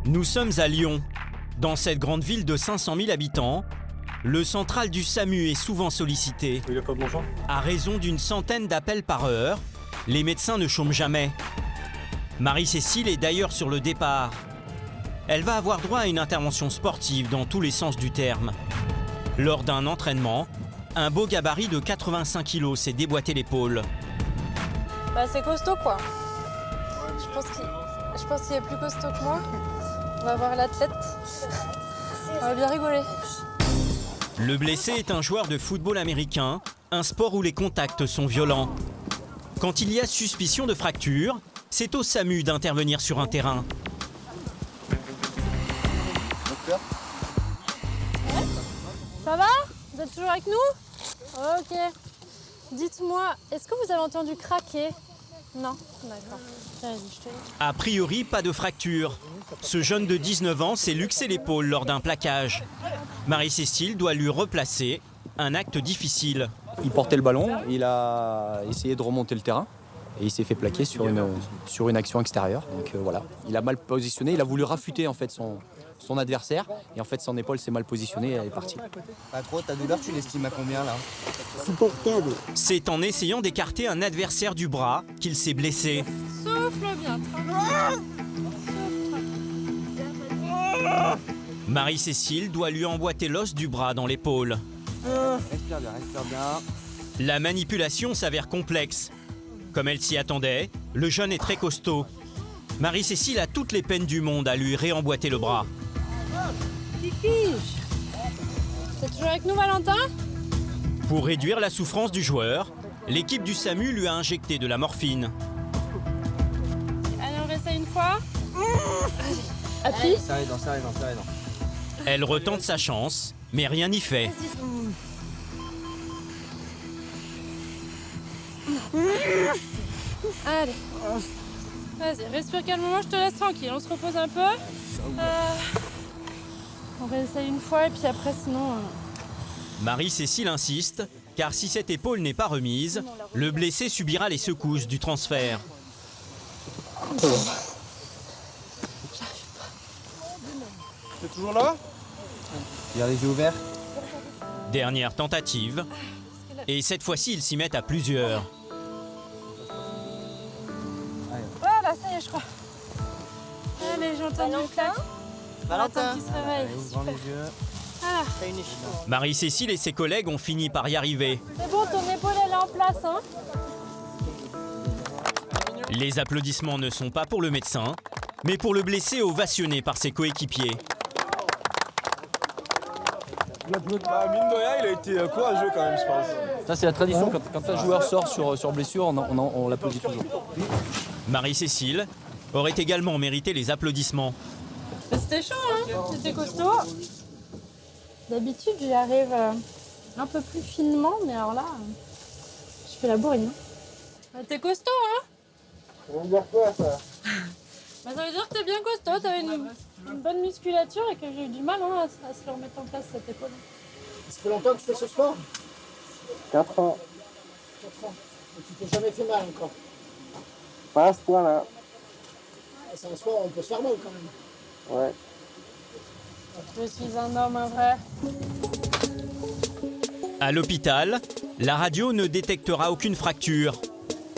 Nous sommes à Lyon. Dans cette grande ville de 500 000 habitants, le central du SAMU est souvent sollicité. Il a pas de bon sang ? À raison d'une centaine d'appels par heure, les médecins ne chôment jamais. Marie-Cécile est d'ailleurs sur le départ. Elle va avoir droit à une intervention sportive dans tous les sens du terme. Lors d'un entraînement, un beau gabarit de 85 kg s'est déboîté l'épaule. Bah c'est costaud quoi. Je pense qu'il est plus costaud que moi. On va voir l'athlète. On va bien rigoler. Le blessé est un joueur de football américain, un sport où les contacts sont violents. Quand il y a suspicion de fracture, c'est au SAMU d'intervenir sur un terrain. Ça va? Vous êtes toujours avec nous? Ok. Dites-moi, est-ce que vous avez entendu craquer? Non? D'accord. Vas-y, je te dis. A priori, pas de fracture. Ce jeune de 19 ans s'est luxé l'épaule lors d'un plaquage. Marie-Cécile doit lui replacer, un acte difficile. Il portait le ballon, il a essayé de remonter le terrain et il s'est fait plaquer sur une action extérieure. Donc voilà, il a mal positionné, il a voulu rafuter en fait son adversaire et en fait son épaule s'est mal positionnée et elle est partie. Pas trop, ta douleur tu l'estimes à combien là? Supportable. C'est en essayant d'écarter un adversaire du bras qu'il s'est blessé. Souffle bien. Marie-Cécile doit lui emboîter l'os du bras dans l'épaule. Respire bien. La manipulation s'avère complexe. Comme elle s'y attendait, le jeune est très costaud. Marie-Cécile a toutes les peines du monde à lui réemboîter le bras. T'es toujours avec nous, Valentin? Pour réduire la souffrance du joueur, l'équipe du SAMU lui a injecté de la morphine. Allez, on réessaye une fois. Appuie. Serre les dents. Elle retente sa chance, mais rien n'y fait. Allez. Vas-y, respire calmement, je te laisse tranquille. On se repose un peu. On réessaye une fois et puis après, sinon... Marie-Cécile insiste, car si cette épaule n'est pas remise, le blessé subira les secousses du transfert. T'es toujours là? Il a les yeux ouverts. Dernière tentative, et cette fois-ci ils s'y mettent à plusieurs. Voilà, ça y est, je crois. Allez, j'entends une claque. Valentin qui se réveille. Ouvre les yeux. Voilà. Marie-Cécile et ses collègues ont fini par y arriver. C'est bon, ton épaule, elle est en place, hein? Les applaudissements ne sont pas pour le médecin, mais pour le blessé ovationné par ses coéquipiers. Mine de rien, il a été courageux quand même, je pense. Ça c'est la tradition, quand un joueur sort sur blessure, on l'applaudit toujours. Marie-Cécile aurait également mérité les applaudissements. C'était chaud, hein? C'était costaud. D'habitude, j'y arrive un peu plus finement, mais alors là, je fais la bourrine. T'es costaud, hein? Ça veut dire quoi ça? Bah, ça veut dire que t'es bien costaud, t'avais une bonne musculature et que j'ai eu du mal hein, à se le remettre en place cette épaule. Ça fait longtemps que tu fais ce sport? 4 ans. 4 ans. Et tu t'es jamais fait mal encore? Pas à ce point-là. C'est un sport où on peut se faire mal quand même. Ouais. Je suis un homme, un vrai. À l'hôpital, la radio ne détectera aucune fracture.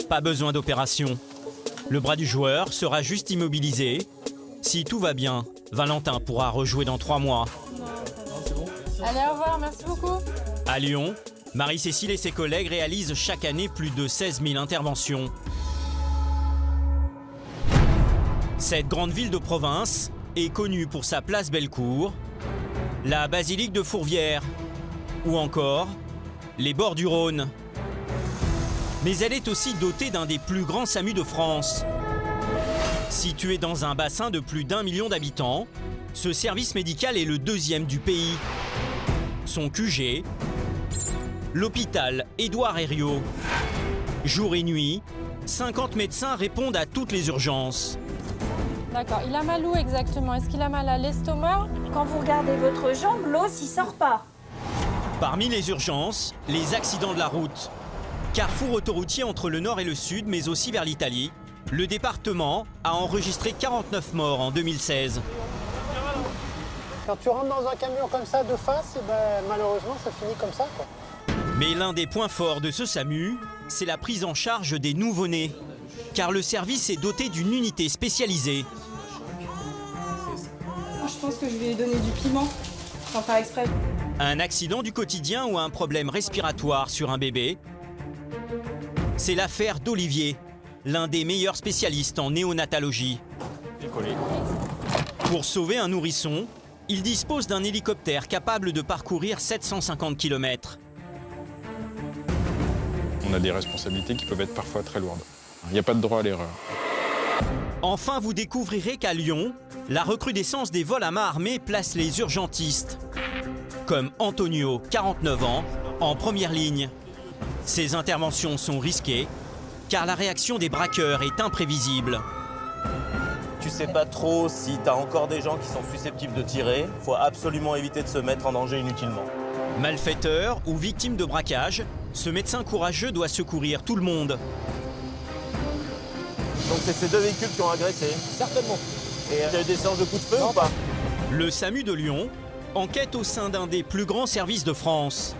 Pas besoin d'opération. Le bras du joueur sera juste immobilisé. Si tout va bien, Valentin pourra rejouer dans 3 mois. Allez, au revoir, merci beaucoup. À Lyon, Marie-Cécile et ses collègues réalisent chaque année plus de 16 000 interventions. Cette grande ville de province est connue pour sa place Bellecour, la basilique de Fourvière ou encore les bords du Rhône. Mais elle est aussi dotée d'un des plus grands SAMU de France. Situé dans un bassin de plus d'1 million d'habitants, ce service médical est le 2e du pays. Son QG, l'hôpital Édouard Herriot. Jour et nuit, 50 médecins répondent à toutes les urgences. D'accord, il a mal où exactement? Est-ce qu'il a mal à l'estomac? Quand vous regardez votre jambe, l'os il sort pas. Parmi les urgences, les accidents de la route. Carrefour autoroutier entre le nord et le sud, mais aussi vers l'Italie. Le département a enregistré 49 morts en 2016. Quand tu rentres dans un camion comme ça de face, et ben, malheureusement, ça finit comme ça, quoi. Mais l'un des points forts de ce SAMU, c'est la prise en charge des nouveau-nés. Car le service est doté d'une unité spécialisée. Je pense que je vais lui donner du piment, sans faire exprès. Un accident du quotidien ou un problème respiratoire sur un bébé, c'est l'affaire d'Olivier, l'un des meilleurs spécialistes en néonatologie. Pour sauver un nourrisson, il dispose d'un hélicoptère capable de parcourir 750 km. On a des responsabilités qui peuvent être parfois très lourdes. Il n'y a pas de droit à l'erreur. Enfin, vous découvrirez qu'à Lyon, la recrudescence des vols à main armée place les urgentistes, comme Antonio, 49 ans, en première ligne. Ces interventions sont risquées, car la réaction des braqueurs est imprévisible. Tu sais pas trop si t'as encore des gens qui sont susceptibles de tirer. Faut absolument éviter de se mettre en danger inutilement. Malfaiteur ou victime de braquage, ce médecin courageux doit secourir tout le monde. Donc c'est ces deux véhicules qui ont agressé. Certainement. Et il y a eu des séances de coups de feu ou pas? Le SAMU de Lyon enquête au sein d'un des plus grands services de France.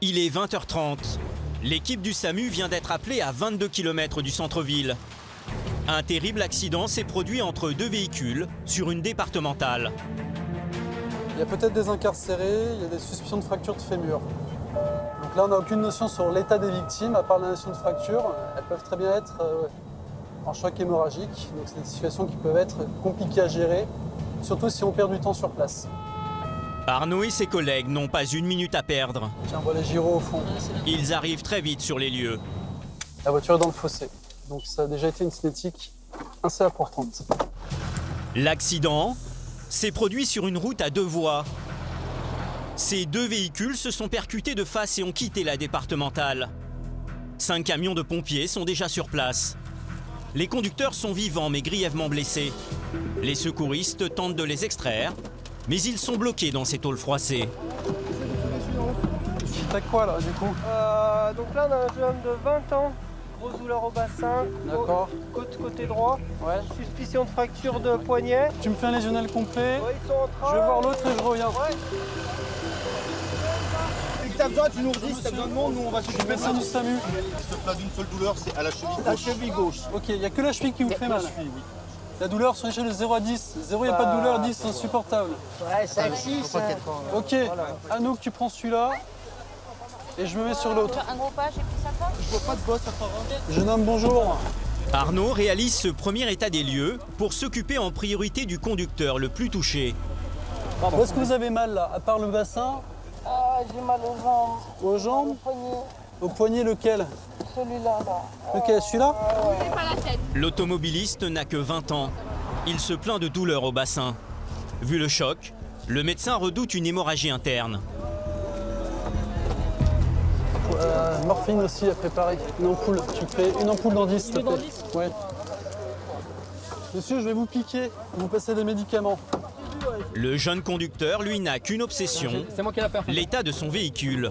Il est 20h30. L'équipe du SAMU vient d'être appelée à 22 km du centre-ville. Un terrible accident s'est produit entre deux véhicules sur une départementale. Il y a peut-être des incarcérés, il y a des suspicions de fracture de fémur. Donc là, on n'a aucune notion sur l'état des victimes, à part la notion de fracture. Elles peuvent très bien être en choc hémorragique. Donc c'est des situations qui peuvent être compliquées à gérer, surtout si on perd du temps sur place. Arnaud et ses collègues n'ont pas une minute à perdre. Tiens, on voit les gyros au fond. Ils arrivent très vite sur les lieux. La voiture est dans le fossé. Donc ça a déjà été une cinétique assez importante. L'accident s'est produit sur une route à deux voies. Ces deux véhicules se sont percutés de face et ont quitté la départementale. 5 camions de pompiers sont déjà sur place. Les conducteurs sont vivants mais grièvement blessés. Les secouristes tentent de les extraire, mais ils sont bloqués dans ces tôles froissées. T'as quoi là du coup? Donc là on a un jeune de 20 ans, grosse douleur au bassin, D'accord. côté droit, Ouais. suspicion de fracture de poignet. Tu me fais un lésionnel complet. Ouais, ils sont en train. Je vais voir l'autre et je reviens. Ouais. Dès que t'as besoin, tu nous redis, si t'as besoin de monde, nous on va Je suis s'occuper de médecin du SAMU. Il se place d'une seule douleur, c'est à la cheville gauche. La cheville gauche. Ok, il n'y a que la cheville qui vous fait mal. La douleur sur l'échelle de 0 à 10. 0, il n'y a pas de douleur, 10, c'est insupportable. Ouais, 5-6. Ok, Anouk, tu prends celui-là. Et je me mets sur l'autre. Un gros pas, j'ai pris sa poche. Je vois pas de boss apparemment. Jeune homme, bonjour. Arnaud réalise ce premier état des lieux pour s'occuper en priorité du conducteur le plus touché. Où est-ce que vous avez mal là? À part le bassin? Ah, j'ai mal aux jambes. Aux jambes? Poignet, Au poignet lequel? celui-là là. Lequel? Celui-là? L'automobiliste n'a que 20 ans. Il se plaint de douleurs au bassin. Vu le choc, le médecin redoute une hémorragie interne. Morphine aussi à préparer. Une ampoule. Tu fais une ampoule dans 10, s'il te plaît. Ouais. Monsieur, je vais vous piquer. Vous passez des médicaments. Le jeune conducteur, lui, n'a qu'une obsession, l'état de son véhicule.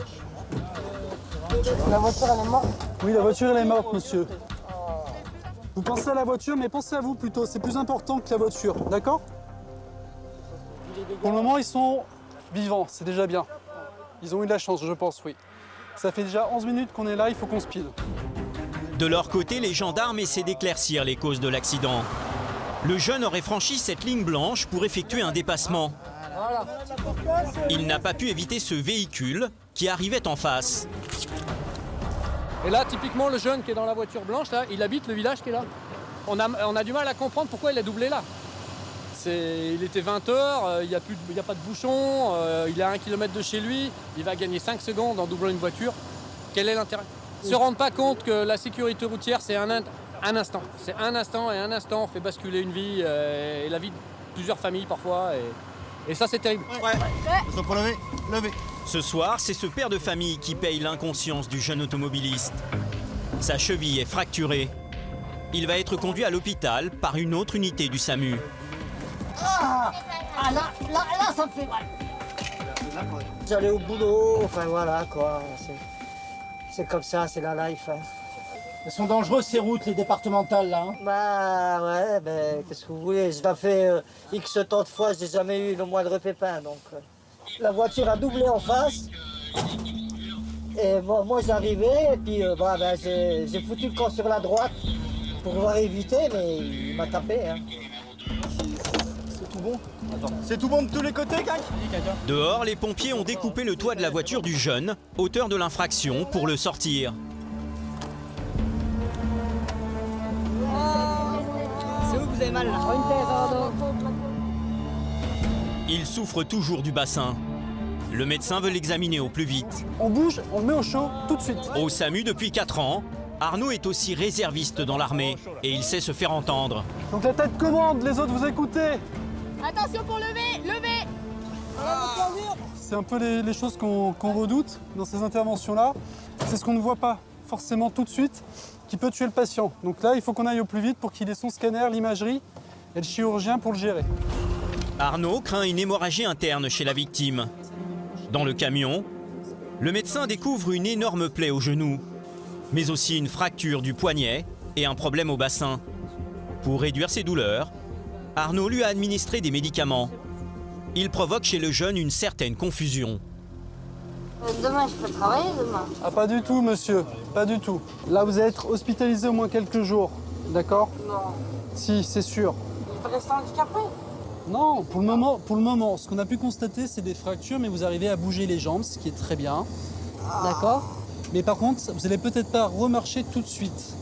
La voiture elle est morte. Oui, la voiture, elle est morte, monsieur. Vous pensez à la voiture, mais pensez à vous plutôt. C'est plus important que la voiture, d'accord? Pour le moment, ils sont vivants, c'est déjà bien. Ils ont eu de la chance, je pense, oui. Ça fait déjà 11 minutes qu'on est là, il faut qu'on speed. De leur côté, les gendarmes essaient d'éclaircir les causes de l'accident. Le jeune aurait franchi cette ligne blanche pour effectuer un dépassement. Il n'a pas pu éviter ce véhicule qui arrivait en face. Et là, typiquement, le jeune qui est dans la voiture blanche, là, il habite le village qui est là. On a du mal à comprendre pourquoi il a doublé là. Il était 20h, il n'y a pas de bouchon, il est à 1 km de chez lui, il va gagner 5 secondes en doublant une voiture. Quel est l'intérêt? Ils ne se rendent pas compte que la sécurité routière, c'est un instant. C'est un instant et un instant fait basculer une vie et la vie de plusieurs familles parfois. Et ça, c'est terrible. Ouais. Ils sont pas levés. Levés. Ce soir, c'est ce père de famille qui paye l'inconscience du jeune automobiliste. Sa cheville est fracturée. Il va être conduit à l'hôpital par une autre unité du SAMU. Là, ça me fait mal. J'allais au boulot, enfin voilà quoi. C'est comme ça, c'est la life. Hein. Elles sont dangereuses ces routes, les départementales là. Hein. Bah ouais, ben qu'est-ce que vous voulez, je l'ai fait X tant de fois, j'ai jamais eu le moindre pépin donc. La voiture a doublé en face. Et moi j'arrivais et puis j'ai foutu le camp sur la droite pour pouvoir éviter, mais il m'a tapé. Hein. C'est tout bon? C'est tout bon de tous les côtés, Cac? Dehors, les pompiers ont découpé le toit de la voiture du jeune, auteur de l'infraction, pour le sortir. C'est où que vous avez mal là? Il souffre toujours du bassin. Le médecin veut l'examiner au plus vite. On bouge, on le met au chaud tout de suite. Au SAMU depuis 4 ans, Arnaud est aussi réserviste dans l'armée et il sait se faire entendre. Donc la tête commande, les autres vous écoutez. Attention pour lever, levez. C'est un peu les choses qu'on redoute dans ces interventions-là. C'est ce qu'on ne voit pas forcément tout de suite qui peut tuer le patient. Donc là, il faut qu'on aille au plus vite pour qu'il ait son scanner, l'imagerie et le chirurgien pour le gérer. Arnaud craint une hémorragie interne chez la victime. Dans le camion, le médecin découvre une énorme plaie au genou, mais aussi une fracture du poignet et un problème au bassin. Pour réduire ses douleurs, Arnaud lui a administré des médicaments. Il provoque chez le jeune une certaine confusion. Demain, je peux travailler demain. Ah, pas du tout, monsieur, pas du tout. Là, vous allez être hospitalisé au moins quelques jours, d'accord? Non. Si, c'est sûr. Je peux rester handicapé. Non, pour le moment, ce qu'on a pu constater, c'est des fractures, mais vous arrivez à bouger les jambes, ce qui est très bien, d'accord? Mais par contre, vous n'allez peut-être pas remarcher tout de suite,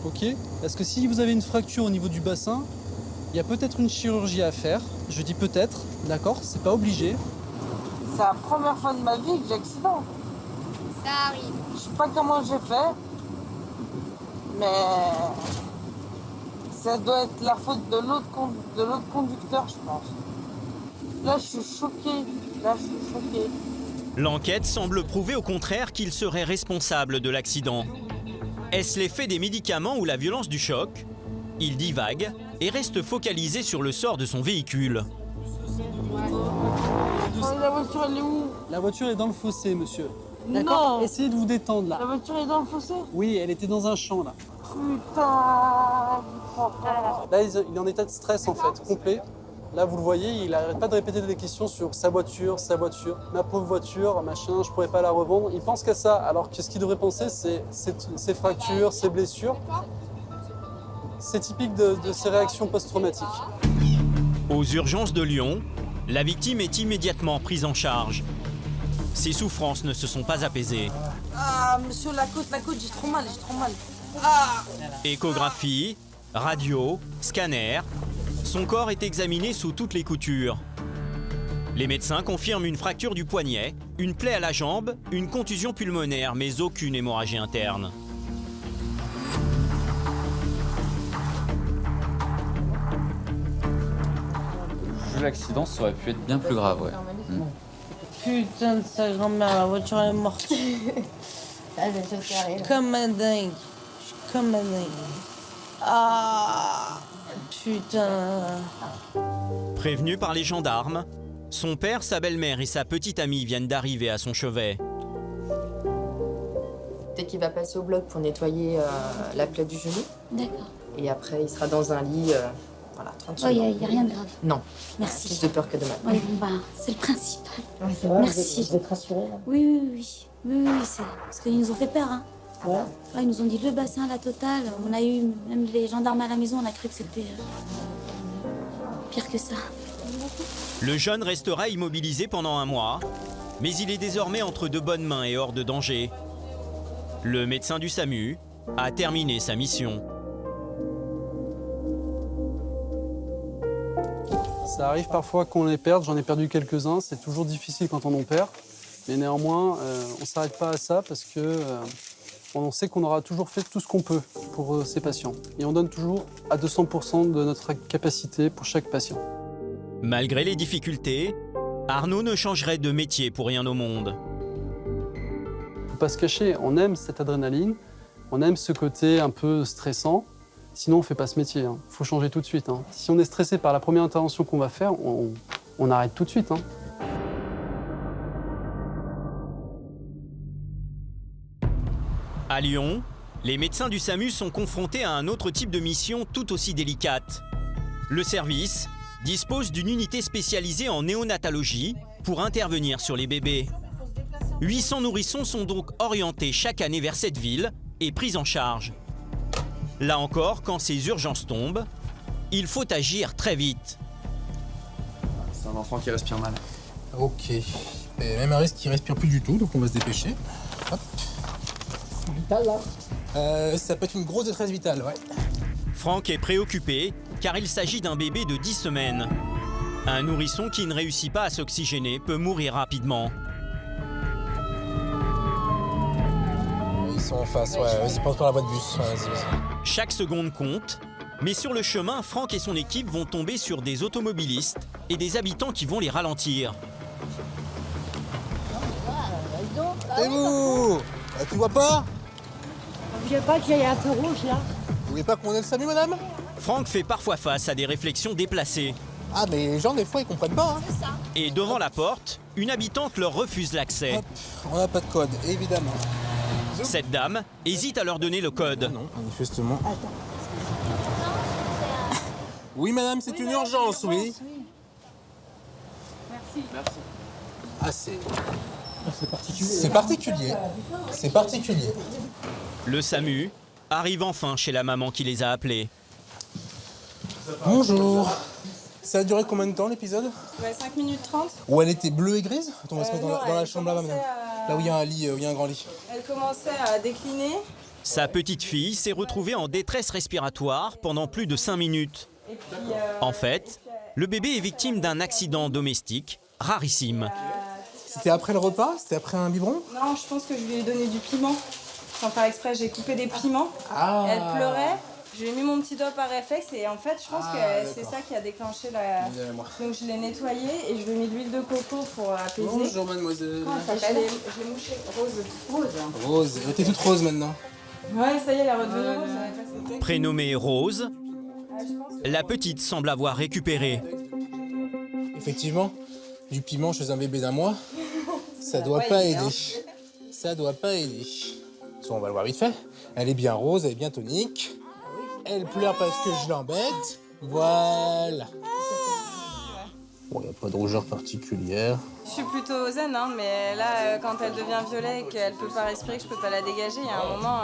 ok? Parce que si vous avez une fracture au niveau du bassin, il y a peut-être une chirurgie à faire. Je dis peut-être, d'accord? C'est pas obligé. C'est la première fois de ma vie que j'ai accident. Ça arrive. Je sais pas comment j'ai fait, mais ça doit être la faute de l'autre conducteur, je pense. Là, je suis choquée. L'enquête semble prouver au contraire qu'il serait responsable de l'accident. Est-ce l'effet des médicaments ou la violence du choc? Il divague et reste focalisé sur le sort de son véhicule. La voiture, elle est où? La voiture est dans le fossé, monsieur. D'accord? Essayez de vous détendre, là. La voiture est dans le fossé? Oui, elle était dans un champ, là. Putain. Là, il est en état de stress, en fait, complet. Là, vous le voyez, il n'arrête pas de répéter des questions sur sa voiture, ma pauvre voiture, machin, je pourrais pas la revendre. Il pense qu'à ça, alors que ce qu'il devrait penser, c'est ses fractures, ses blessures. C'est typique de ces réactions post-traumatiques. Aux urgences de Lyon, la victime est immédiatement prise en charge. Ses souffrances ne se sont pas apaisées. Ah, monsieur, la côte, j'ai trop mal. Ah. Échographie, radio, scanner, son corps est examiné sous toutes les coutures. Les médecins confirment une fracture du poignet, une plaie à la jambe, une contusion pulmonaire, mais aucune hémorragie interne. Vu l'accident, ça aurait pu être bien plus grave, ouais. Putain de sa grand-mère, la voiture est morte. Comme un dingue. Ah, putain. Prévenu par les gendarmes, son père, sa belle-mère et sa petite amie viennent d'arriver à son chevet. Dès qu'il va passer au bloc pour nettoyer la plaie du genou. D'accord. Et après, il sera dans un lit, tranquille. Il n'y a rien de grave. Non. Merci. Plus de peur que de mal. Oui, c'est le principal. Vrai, Merci. Je vais te rassurer. Là. Oui, c'est parce qu'ils nous ont fait peur. Hein. Ouais. Ils nous ont dit le bassin, la totale. On a eu même les gendarmes à la maison, on a cru que c'était pire que ça. Le jeune restera immobilisé pendant 1 mois, mais il est désormais entre de bonnes mains et hors de danger. Le médecin du SAMU a terminé sa mission. Ça arrive parfois qu'on les perde, j'en ai perdu quelques-uns, c'est toujours difficile quand on en perd. Mais néanmoins, on ne s'arrête pas à ça parce que on sait qu'on aura toujours fait tout ce qu'on peut pour ces patients. Et on donne toujours à 200% de notre capacité pour chaque patient. Malgré les difficultés, Arnaud ne changerait de métier pour rien au monde. Faut pas se cacher, on aime cette adrénaline, on aime ce côté un peu stressant, Sinon, on ne fait pas ce métier. Il faut changer tout de suite. Si on est stressé par la première intervention qu'on va faire, on arrête tout de suite. À Lyon, les médecins du SAMU sont confrontés à un autre type de mission tout aussi délicate. Le service dispose d'une unité spécialisée en néonatologie pour intervenir sur les bébés. 800 nourrissons sont donc orientés chaque année vers cette ville et pris en charge. Là encore, quand ces urgences tombent, il faut agir très vite. C'est un enfant qui respire mal. Ok. Et même un risque qui respire plus du tout, donc on va se dépêcher. Hop. Vital là ça peut être une grosse détresse vitale, ouais. Franck est préoccupé car il s'agit d'un bébé de 10 semaines. Un nourrisson qui ne réussit pas à s'oxygéner peut mourir rapidement. Ils sont en face, ouais. Vas-y, passe par la voie de bus. Ouais, vas-y. Chaque seconde compte, mais sur le chemin, Franck et son équipe vont tomber sur des automobilistes et des habitants qui vont les ralentir. Et vous tu vois pas? Je sais pas qu'il y a un feu rouge là. Vous voulez pas qu'on ait le SAMU, madame? Franck fait parfois face à des réflexions déplacées. Ah, mais les gens, des fois, ils comprennent pas. Et devant la porte, une habitante leur refuse l'accès. On n'a pas de code, évidemment. Cette dame hésite à leur donner le code. Non, manifestement. Oui, madame, c'est une urgence, oui. Merci. Ah, c'est particulier. C'est particulier. C'est particulier. Le SAMU arrive enfin chez la maman qui les a appelés. Bonjour. Ça a duré combien de temps l'épisode? 5 minutes 30. Ou elle était bleue et grise? Attends, on va se mettre Non, dans la chambre là-bas, madame. Là où il y a un lit, où il y a un grand lit. Elle commençait à décliner. Sa petite fille s'est retrouvée en détresse respiratoire pendant plus de 5 minutes. Et puis, En fait, le bébé est victime d'un accident domestique rarissime. C'était après le repas? C'était après un biberon? Non, je pense que je lui ai donné du piment. Sans faire exprès, j'ai coupé des piments. Ah. Elle pleurait. Je lui ai mis mon petit doigt par réflexe et en fait, je pense que c'est ça qui a déclenché la... Donc je l'ai nettoyé et je lui ai mis de l'huile de coco pour apaiser. Bonjour, mademoiselle. Comment ça s'appelle? Je l'ai mouché. Rose. Rose. Elle était toute rose maintenant. Ouais, ça y est, elle est redevenue rose. Prénommée Rose, la petite semble avoir récupéré. Effectivement, du piment chez un bébé d'un mois, ça doit pas aider. Ça doit pas aider. On va le voir vite fait. Elle est bien rose, elle est bien tonique. Elle pleure parce que je l'embête. Voilà. Bon, il n'y a pas de rougeur particulière. Je suis plutôt zen, hein, mais là, quand elle devient violet et qu'elle peut pas respirer, que je peux pas la dégager, il y a un moment...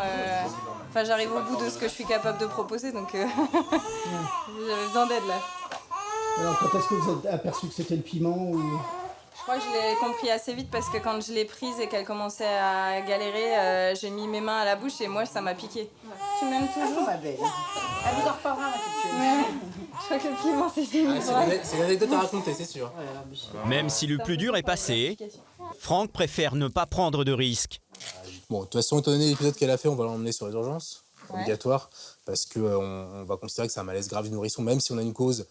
Enfin, j'arrive au bout de ce que je suis capable de proposer, donc j'avais besoin d'aide, là. Alors, quand est-ce que vous avez aperçu que c'était le piment ou... Je crois que je l'ai compris assez vite parce que quand je l'ai prise et qu'elle commençait à galérer, j'ai mis mes mains à la bouche et moi, ça m'a piqué. Tu m'aimes toujours, ma belle? Elle vous en reparlera, ma petite. Je crois que le piment, c'est fini. C'est une anecdote à raconter, c'est sûr. Même si le plus dur est passé, Franck préfère ne pas prendre de risques. Bon, de toute façon, étant donné l'épisode qu'elle a fait, on va l'emmener sur les urgences, obligatoire, parce qu'on va considérer que c'est un malaise grave du nourrisson, même si on a une cause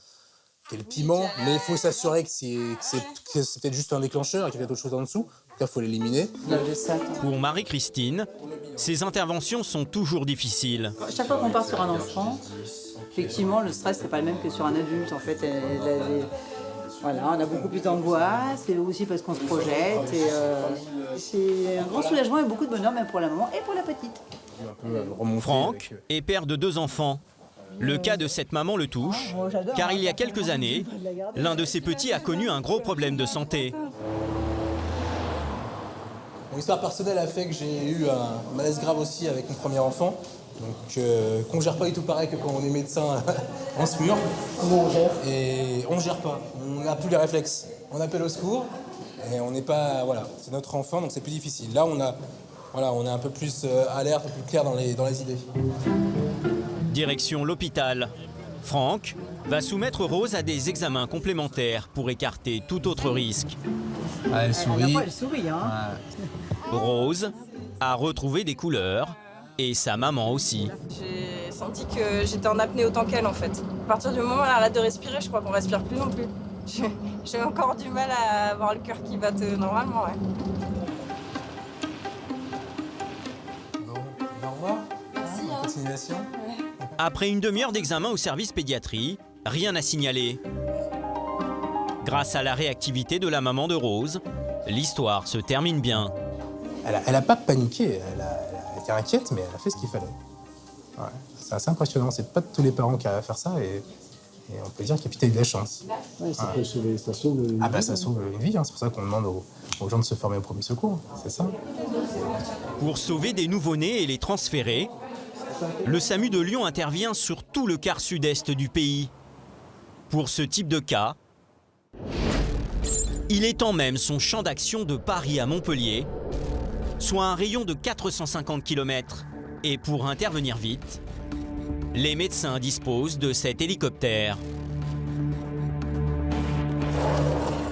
qui est le piment, mais il faut s'assurer que c'est peut-être juste un déclencheur et qu'il y a d'autres choses en dessous. Donc là, il faut l'éliminer. Pour Marie-Christine, ces interventions sont toujours difficiles. Chaque fois qu'on part sur un enfant, effectivement, le stress n'est pas le même que sur un adulte. En fait, voilà, on a beaucoup plus d'angoisse, et aussi parce qu'on se projette. Et c'est un grand soulagement et beaucoup de bonheur, même pour la maman et pour la petite. Franck est père de 2 enfants. Le cas de cette maman le touche, car il y a quelques années, l'un de ses petits a connu un gros problème de santé. Mon histoire personnelle a fait que j'ai eu un malaise grave aussi avec mon premier enfant. Donc, qu'on gère pas du tout pareil que quand on est médecin en se mure. Comment on gère? Et on gère pas. On n'a plus les réflexes. On appelle au secours et on n'est pas... Voilà, c'est notre enfant, donc c'est plus difficile. Là, on est un peu plus alerte, un peu plus clair dans les idées. Direction l'hôpital. Franck va soumettre Rose à des examens complémentaires pour écarter tout autre risque. Ah, elle sourit. Elle sourit, hein. Rose a retrouvé des couleurs et sa maman aussi. J'ai senti que j'étais en apnée autant qu'elle, en fait. À partir du moment où elle arrête de respirer, je crois qu'on respire plus non plus. J'ai encore du mal à avoir le cœur qui batte normalement, ouais. Bon, au revoir. Merci, hein. Continuation. Ouais. Après une demi-heure d'examen au service pédiatrie, rien à signaler. Grâce à la réactivité de la maman de Rose, l'histoire se termine bien. Elle a pas paniqué, elle était inquiète, mais elle a fait ce qu'il fallait. Ouais, c'est assez impressionnant, c'est pas tous les parents qui arrivent à faire ça et on peut dire qu'il y a peut-être eu de la chance. Ouais, ça peut sauver, ça sauve une vie. Ça sauve une vie, hein. C'est pour ça qu'on demande aux gens de se former au premier secours, c'est ça. Pour sauver des nouveau-nés et les transférer, le SAMU de Lyon intervient sur tout le quart sud-est du pays. Pour ce type de cas, il étend même son champ d'action de Paris à Montpellier, soit un rayon de 450 km. Et pour intervenir vite, les médecins disposent de cet hélicoptère.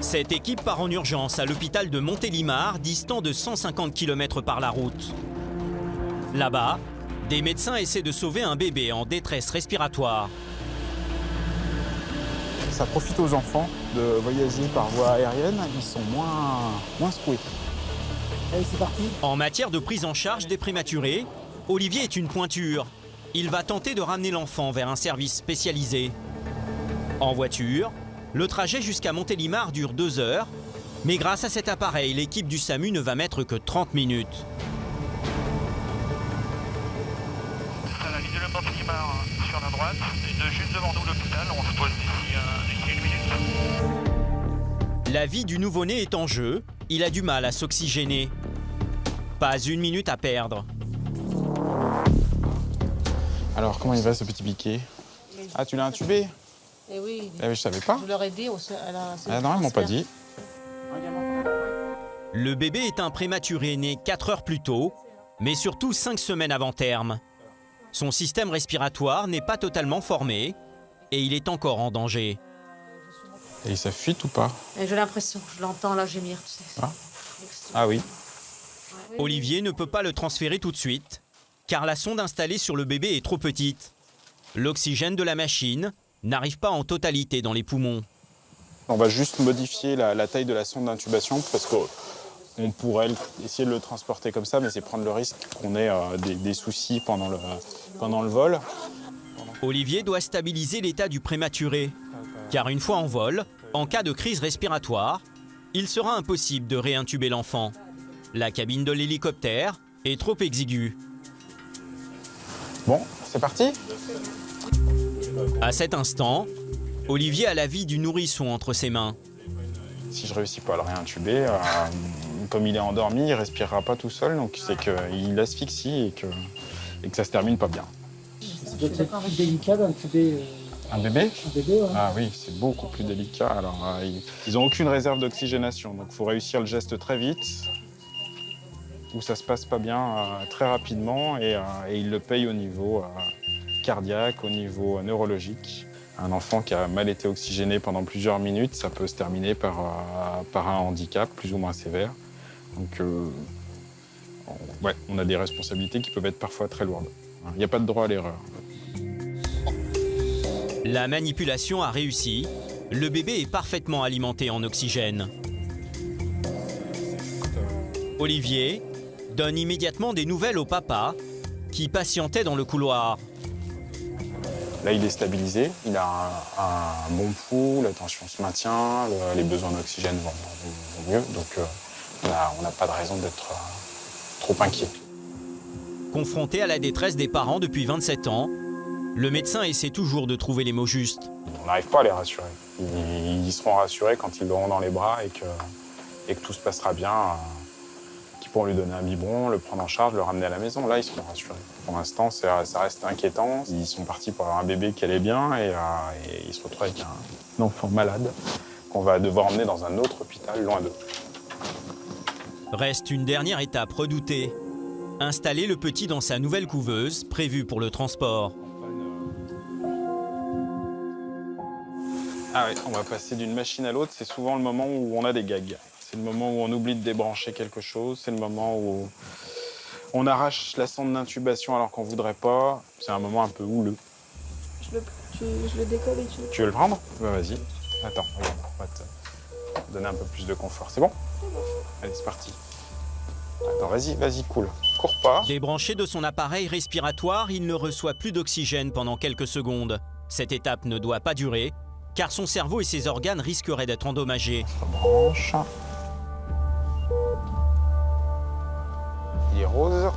Cette équipe part en urgence à l'hôpital de Montélimar, distant de 150 km par la route. Là-bas, des médecins essaient de sauver un bébé en détresse respiratoire. Ça profite aux enfants de voyager par voie aérienne, ils sont moins secoués. Allez, c'est parti. En matière de prise en charge des prématurés, Olivier est une pointure. Il va tenter de ramener l'enfant vers un service spécialisé. En voiture, le trajet jusqu'à Montélimar dure 2 heures, mais grâce à cet appareil, l'équipe du SAMU ne va mettre que 30 minutes. La visée de Montélimar sur la droite, juste devant nous l'hôpital, on se pose d'ici 1 minute. La vie du nouveau-né est en jeu, il a du mal à s'oxygéner. Pas 1 minute à perdre. Alors, comment il va ce petit piqué? Ah, tu l'as intubé? Eh oui. Eh, je savais pas. Je leur ai dit. Ah non, ils m'ont pas dit. Le bébé est un prématuré né 4 heures plus tôt, mais surtout 5 semaines avant terme. Son système respiratoire n'est pas totalement formé et il est encore en danger. Et ça fuite ou pas? J'ai l'impression, je l'entends là gémir, tu sais. Ah oui. Olivier ne peut pas le transférer tout de suite, car la sonde installée sur le bébé est trop petite. L'oxygène de la machine n'arrive pas en totalité dans les poumons. On va juste modifier la taille de la sonde d'intubation parce qu'on pourrait essayer de le transporter comme ça, mais c'est prendre le risque qu'on ait des soucis pendant le vol. Olivier doit stabiliser l'état du prématuré, car une fois en vol, en cas de crise respiratoire, il sera impossible de réintuber l'enfant. La cabine de l'hélicoptère est trop exiguë. Bon, c'est parti. À cet instant, Olivier a la vie du nourrisson entre ses mains. Si je réussis pas à le réintuber, comme il est endormi, il respirera pas tout seul, donc c'est qu'il asphyxie et que ça se termine pas bien. C'est peut-être plus délicat d'intuber. Un bébé? Un bébé, ouais. Ah oui, c'est beaucoup plus délicat. Alors, ils n'ont aucune réserve d'oxygénation, donc il faut réussir le geste très vite, où ça se passe pas bien très rapidement, et ils le payent au niveau cardiaque, au niveau neurologique. Un enfant qui a mal été oxygéné pendant plusieurs minutes, ça peut se terminer par un handicap plus ou moins sévère. Donc, ouais, on a des responsabilités qui peuvent être parfois très lourdes. Il n'y a pas de droit à l'erreur. La manipulation a réussi. Le bébé est parfaitement alimenté en oxygène. Olivier donne immédiatement des nouvelles au papa qui patientait dans le couloir. Là, il est stabilisé, il a un bon pouls, la tension se maintient, les besoins d'oxygène vont mieux, donc on n'a pas de raison d'être trop inquiet. Confronté à la détresse des parents depuis 27 ans, le médecin essaie toujours de trouver les mots justes. On n'arrive pas à les rassurer. Ils seront rassurés quand ils l'auront dans les bras et que tout se passera bien, qu'ils pourront lui donner un biberon, le prendre en charge, le ramener à la maison. Là, ils seront rassurés. Pour l'instant, ça reste inquiétant. Ils sont partis pour avoir un bébé qui allait bien et ils se retrouvent avec un enfant malade qu'on va devoir emmener dans un autre hôpital loin d'eux. Reste une dernière étape redoutée. Installer le petit dans sa nouvelle couveuse prévue pour le transport. Ah oui, on va passer d'une machine à l'autre. C'est souvent le moment où on a des gags. C'est le moment où on oublie de débrancher quelque chose. C'est le moment où on arrache la sonde d'intubation alors qu'on ne voudrait pas. C'est un moment un peu houleux. Je le décolle et Tu veux le prendre? Bah, vas-y. Attends, regarde, on va te donner un peu plus de confort. C'est bon? Allez, c'est parti. Attends, vas-y, cool. Cours pas. Débranché de son appareil respiratoire, il ne reçoit plus d'oxygène pendant quelques secondes. Cette étape ne doit pas durer, car son cerveau et ses organes risqueraient d'être endommagés. Branche. Il est rose.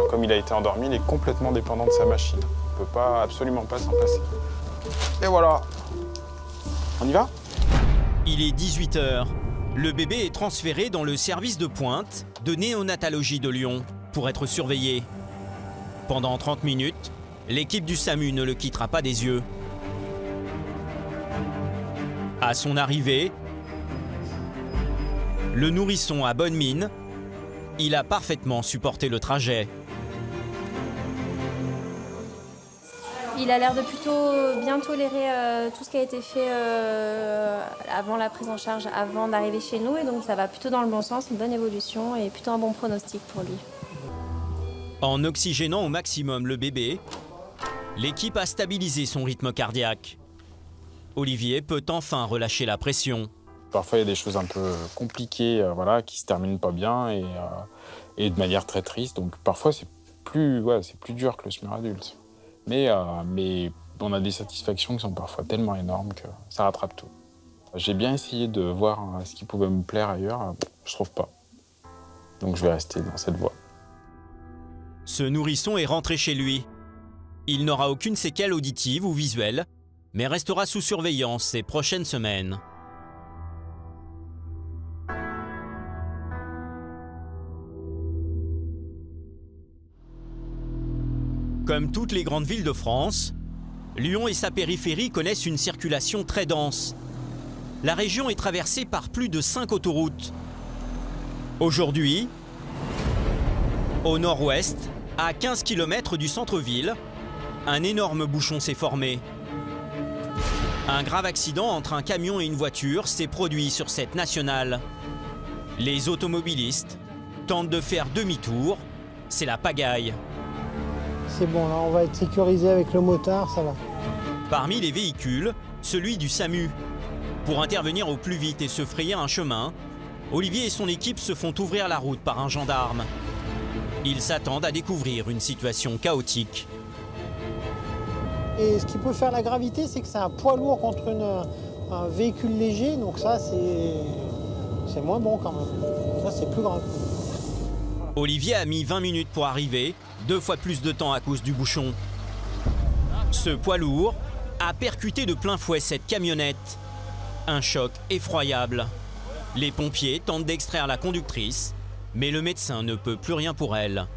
Comme il a été endormi, il est complètement dépendant de sa machine. Il ne peut absolument pas s'en passer. Et voilà. On y va? Il est 18h. Le bébé est transféré dans le service de pointe de néonatologie de Lyon pour être surveillé. Pendant 30 minutes, l'équipe du SAMU ne le quittera pas des yeux. À son arrivée, le nourrisson a bonne mine. Il a parfaitement supporté le trajet. Il a l'air de plutôt bien tolérer tout ce qui a été fait avant la prise en charge, avant d'arriver chez nous. Et donc ça va plutôt dans le bon sens, une bonne évolution et plutôt un bon pronostic pour lui. En oxygénant au maximum le bébé, l'équipe a stabilisé son rythme cardiaque. Olivier peut enfin relâcher la pression. Parfois, il y a des choses un peu compliquées qui se terminent pas bien et de manière très triste. Donc parfois, c'est plus dur que le SMUR adulte. Mais on a des satisfactions qui sont parfois tellement énormes que ça rattrape tout. J'ai bien essayé de voir ce qui pouvait me plaire ailleurs. Je trouve pas. Donc je vais rester dans cette voie. Ce nourrisson est rentré chez lui. Il n'aura aucune séquelle auditive ou visuelle, mais restera sous surveillance ces prochaines semaines. Comme toutes les grandes villes de France, Lyon et sa périphérie connaissent une circulation très dense. La région est traversée par plus de 5 autoroutes. Aujourd'hui, au nord-ouest, à 15 km du centre-ville, un énorme bouchon s'est formé. Un grave accident entre un camion et une voiture s'est produit sur cette nationale. Les automobilistes tentent de faire demi-tour. C'est la pagaille. C'est bon, là, on va être sécurisé avec le motard, ça va. Parmi les véhicules, celui du SAMU. Pour intervenir au plus vite et se frayer un chemin, Olivier et son équipe se font ouvrir la route par un gendarme. Ils s'attendent à découvrir une situation chaotique. Et ce qui peut faire la gravité, c'est que c'est un poids lourd contre un véhicule léger, donc ça, c'est moins bon quand même. Ça, c'est plus grave. Olivier a mis 20 minutes pour arriver, 2 fois plus de temps à cause du bouchon. Ce poids lourd a percuté de plein fouet cette camionnette. Un choc effroyable. Les pompiers tentent d'extraire la conductrice, mais le médecin ne peut plus rien pour elle.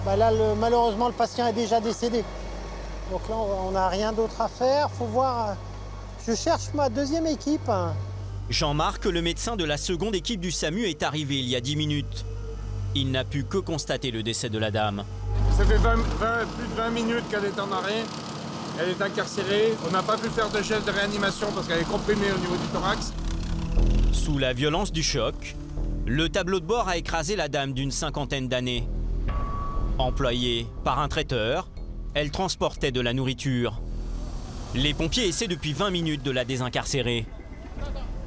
Bah là, malheureusement, le patient est déjà décédé. Donc là, on n'a rien d'autre à faire. Faut voir. Je cherche ma deuxième équipe. Jean-Marc, le médecin de la seconde équipe du SAMU, est arrivé il y a 10 minutes. Il n'a pu que constater le décès de la dame. Ça fait plus de 20 minutes qu'elle est en arrêt. Elle est incarcérée. On n'a pas pu faire de geste de réanimation parce qu'elle est comprimée au niveau du thorax. Sous la violence du choc, le tableau de bord a écrasé la dame d'une 50aine d'années. Employée par un traiteur, elle transportait de la nourriture. Les pompiers essaient depuis 20 minutes de la désincarcérer.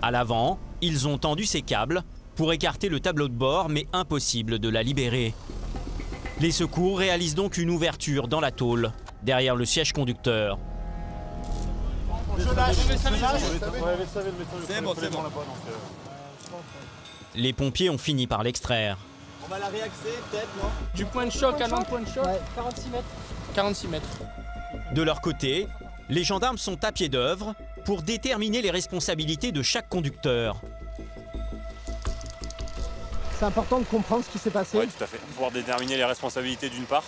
À l'avant, ils ont tendu ses câbles pour écarter le tableau de bord, mais impossible de la libérer. Les secours réalisent donc une ouverture dans la tôle, derrière le siège conducteur. C'est bon. Les pompiers ont fini par l'extraire. On va la réaxer peut-être, non? Du point de choc à l'autre point de choc, 46 mètres. 46 mètres. De leur côté, les gendarmes sont à pied d'œuvre pour déterminer les responsabilités de chaque conducteur. C'est important de comprendre ce qui s'est passé. Oui, tout à fait. Pouvoir déterminer les responsabilités d'une part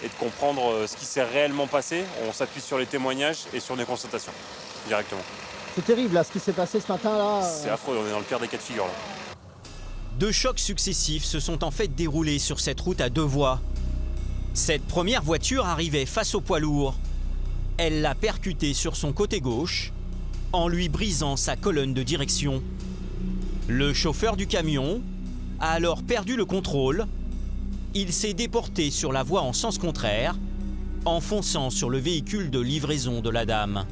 et de comprendre ce qui s'est réellement passé. On s'appuie sur les témoignages et sur des constatations directement. C'est terrible, là, ce qui s'est passé ce matin, là. C'est affreux, on est dans le pire des cas de figure, là. 2 chocs successifs se sont en fait déroulés sur cette route à 2 voies. Cette première voiture arrivait face au poids lourd. Elle l'a percuté sur son côté gauche, en lui brisant sa colonne de direction. Le chauffeur du camion a alors perdu le contrôle. Il s'est déporté sur la voie en sens contraire, en fonçant sur le véhicule de livraison de la dame.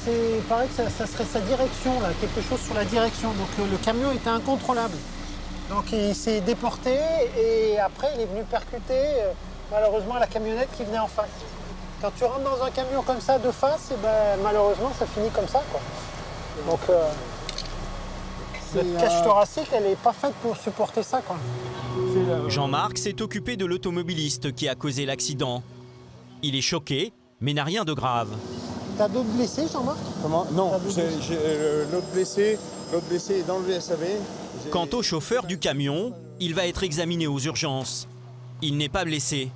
Il paraît que ça serait sa direction, là, quelque chose sur la direction. Donc le camion était incontrôlable. Donc il s'est déporté et après il est venu percuter malheureusement la camionnette qui venait en face. Quand tu rentres dans un camion comme ça de face, et ben, malheureusement ça finit comme ça, quoi. Donc la cage thoracique, elle n'est pas faite pour supporter ça, quoi. Jean-Marc s'est occupé de l'automobiliste qui a causé l'accident. Il est choqué, mais n'a rien de grave. T'as d'autres blessés, Jean-Marc? Comment? Non, l'autre blessé est dans le VSAV. Quant au chauffeur du camion, il va être examiné aux urgences. Il n'est pas blessé.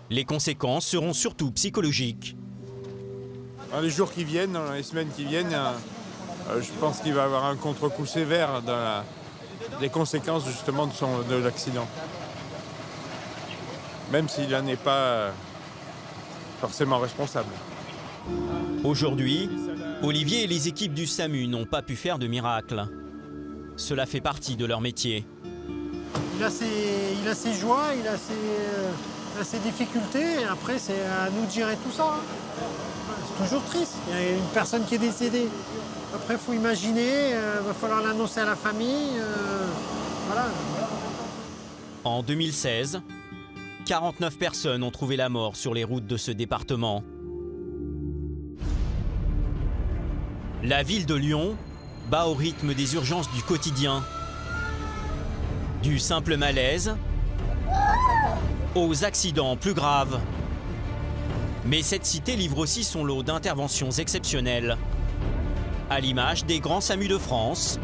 Les conséquences seront surtout psychologiques. Dans les jours qui viennent, dans les semaines qui viennent, je pense qu'il va y avoir un contre-coup sévère dans les conséquences justement de l'accident. Même s'il n'en est pas forcément responsable. Aujourd'hui, Olivier et les équipes du SAMU n'ont pas pu faire de miracle. Cela fait partie de leur métier. Il a ses joies, il a ses difficultés, et après c'est à nous de gérer tout ça. C'est toujours triste, il y a une personne qui est décédée. Après il faut imaginer, il va falloir l'annoncer à la famille. Voilà. En 2016, 49 personnes ont trouvé la mort sur les routes de ce département. La ville de Lyon bat au rythme des urgences du quotidien. Du simple malaise aux accidents plus graves. Mais cette cité livre aussi son lot d'interventions exceptionnelles. À l'image des grands SAMU de France,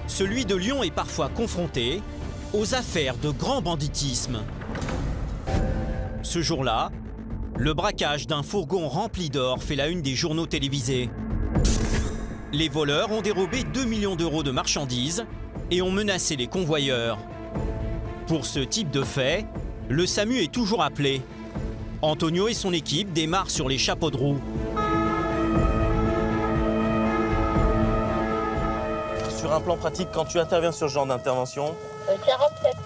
celui de Lyon est parfois confronté aux affaires de grand banditisme. Ce jour-là, le braquage d'un fourgon rempli d'or fait la une des journaux télévisés. Les voleurs ont dérobé 2 millions d'euros de marchandises et ont menacé les convoyeurs. Pour ce type de fait, le SAMU est toujours appelé. Antonio et son équipe démarrent sur les chapeaux de roue. Sur un plan pratique, quand tu interviens sur ce genre d'intervention, 47.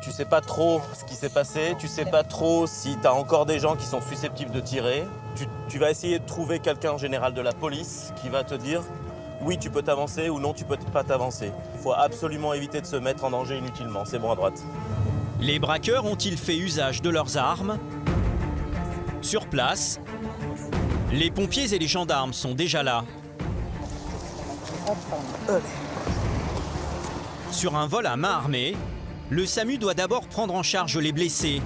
Tu sais pas trop ce qui s'est passé, tu sais pas trop si tu as encore des gens qui sont susceptibles de tirer. Tu vas essayer de trouver quelqu'un en général de la police qui va te dire oui, tu peux t'avancer ou non, tu peux pas t'avancer. Il faut absolument éviter de se mettre en danger inutilement, c'est bon à droite. Les braqueurs ont-ils fait usage de leurs armes? Sur place, les pompiers et les gendarmes sont déjà là. Sur un vol à main armée, le SAMU doit d'abord prendre en charge les blessés,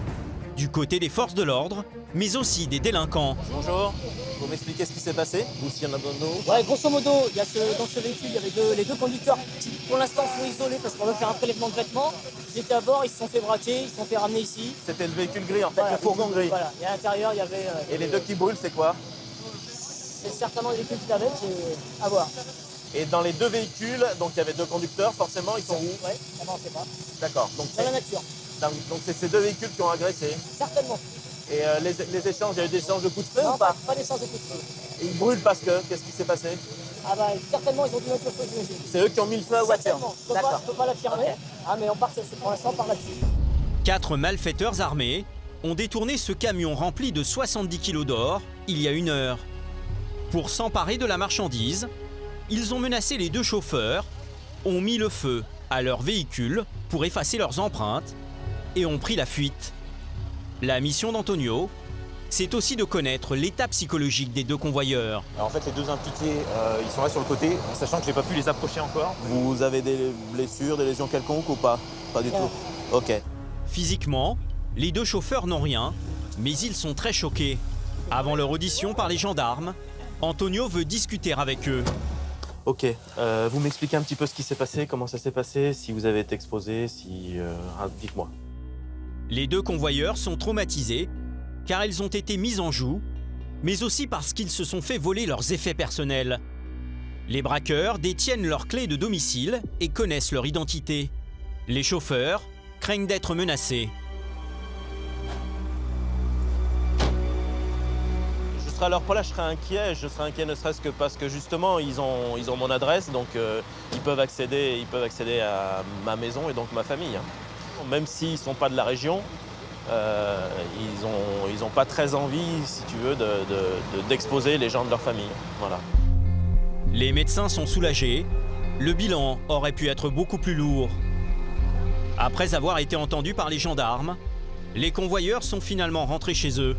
du côté des forces de l'ordre, mais aussi des délinquants. Bonjour, vous m'expliquez ce qui s'est passé ou s'il y en a besoin d'eau? Ouais, grosso modo, dans ce véhicule, il y avait les deux conducteurs qui, pour l'instant, sont isolés parce qu'on veut faire un prélèvement de vêtements. Ils étaient à bord, ils se sont fait braquer, ils se sont fait ramener ici. C'était le véhicule gris en fait, voilà, le fourgon gris. Voilà, et à l'intérieur, il y avait... Et les deux qui brûlent, c'est quoi? C'est certainement les véhicules qui avaient, c'est à voir. Et dans les deux véhicules, donc il y avait deux conducteurs, forcément, ils sont où? Ouais, on ne sait pas. D'accord. Dans la nature. Donc c'est ces deux véhicules qui ont agressé? Certainement. Et les échanges, il y a eu des échanges de coups de feu non, ou pas? Pas d'échange de coups de feu. Et ils brûlent parce que, qu'est-ce qui s'est passé? Ah bah certainement ils ont dû mettre le feu, j'imagine. C'est eux qui ont mis le feu à la voiture? Certainement, je peux pas l'affirmer. Okay. Ah mais on part, pour l'instant on part là-dessus. 4 malfaiteurs armés ont détourné ce camion rempli de 70 kilos d'or il y a 1 heure. Pour s'emparer de la marchandise, ils ont menacé les deux chauffeurs, ont mis le feu à leur véhicule pour effacer leurs empreintes et ont pris la fuite. La mission d'Antonio, c'est aussi de connaître l'état psychologique des deux convoyeurs. Alors en fait, les deux impliqués, ils sont là sur le côté, sachant que je n'ai pas pu les approcher encore. Vous avez des blessures, des lésions quelconques ou pas? Pas du tout. Ok. Physiquement, les deux chauffeurs n'ont rien, mais ils sont très choqués. Avant leur audition par les gendarmes, Antonio veut discuter avec eux. Ok, vous m'expliquez un petit peu ce qui s'est passé, comment ça s'est passé, si vous avez été exposé, dites-moi. Les deux convoyeurs sont traumatisés car ils ont été mis en joue, mais aussi parce qu'ils se sont fait voler leurs effets personnels. Les braqueurs détiennent leurs clés de domicile et connaissent leur identité. Les chauffeurs craignent d'être menacés. Je serai à leur place, je serai inquiet ne serait-ce que parce que justement ils ont mon adresse, donc ils peuvent accéder à ma maison et donc ma famille. Même s'ils ne sont pas de la région, ils ont pas très envie, si tu veux, d'exposer les gens de leur famille. Voilà. Les médecins sont soulagés. Le bilan aurait pu être beaucoup plus lourd. Après avoir été entendus par les gendarmes, les convoyeurs sont finalement rentrés chez eux.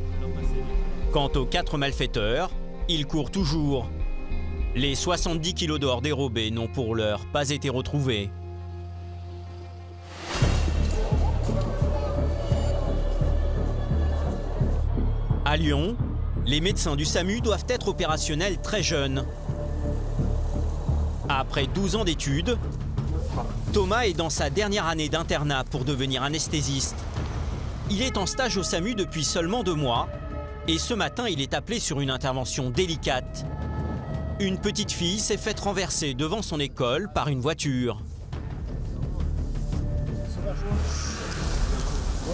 Quant aux 4 malfaiteurs, ils courent toujours. Les 70 kilos d'or dérobés n'ont pour l'heure pas été retrouvés. À Lyon, les médecins du SAMU doivent être opérationnels très jeunes. Après 12 ans d'études, Thomas est dans sa dernière année d'internat pour devenir anesthésiste. Il est en stage au SAMU depuis seulement 2 mois et ce matin, il est appelé sur une intervention délicate. Une petite fille s'est faite renverser devant son école par une voiture.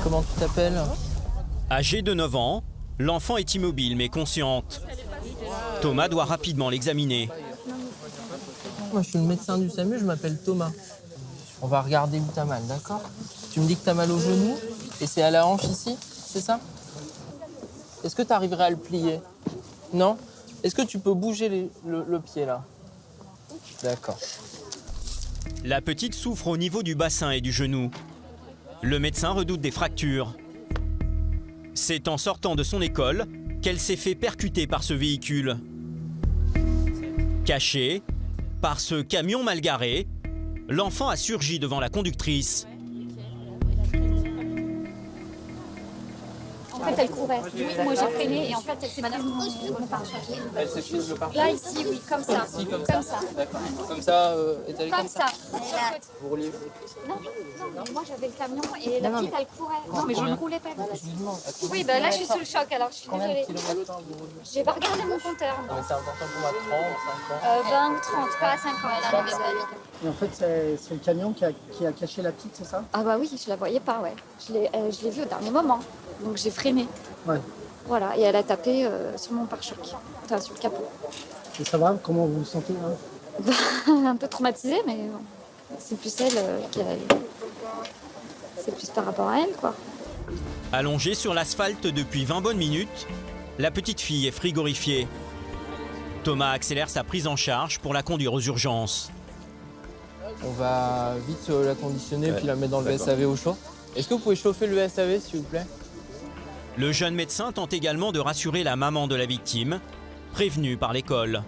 Comment tu t'appelles? Âgée de 9 ans, l'enfant est immobile mais consciente. Thomas doit rapidement l'examiner. Moi, je suis le médecin du SAMU, je m'appelle Thomas. On va regarder où t'as mal, d'accord? Tu me dis que t'as mal au genou et c'est à la hanche ici, c'est ça? Est-ce que tu arriverais à le plier? Non? Est-ce que tu peux bouger le pied là? D'accord. La petite souffre au niveau du bassin et du genou. Le médecin redoute des fractures. C'est en sortant de son école qu'elle s'est fait percuter par ce véhicule. Cachée par ce camion mal garé, l'enfant a surgi devant la conductrice. En fait, elle courait. Oui, moi j'ai freiné et en fait, elle s'est prise mon pare-choc. Elle s'est prise le pare-choc? Là, ici, oui, comme ça. Ici, comme ça. D'accord. Comme ça, est-elle comme ça. Vous rouliez? Non, moi j'avais le camion et la petite, elle courait. Non, mais je ne roulais pas. Oui, bah là, je suis sous le choc, alors je suis désolée. J'ai pas regardé mon compteur. Non, mais c'est important pour moi, 30, 5 ans? 20 ou 30, pas 5 ans, elle arrivait seule. Et en fait, c'est le camion qui a caché la petite, c'est ça? Ah bah oui, je la voyais pas, ouais. Je l'ai vue au dernier moment, donc j'ai freiné. Ouais. Voilà, et elle a tapé sur mon pare-choc, enfin sur le capot. Et ça va? Comment vous vous sentez là? Un peu traumatisée, mais bon. C'est plus elle qui a... C'est plus par rapport à elle, quoi. Allongée sur l'asphalte depuis 20 bonnes minutes, la petite fille est frigorifiée. Thomas accélère sa prise en charge pour la conduire aux urgences. On va vite la conditionner puis la mettre dans le SAV au chaud. Est-ce que vous pouvez chauffer le SAV, s'il vous plaît? Le jeune médecin tente également de rassurer la maman de la victime, prévenue par l'école.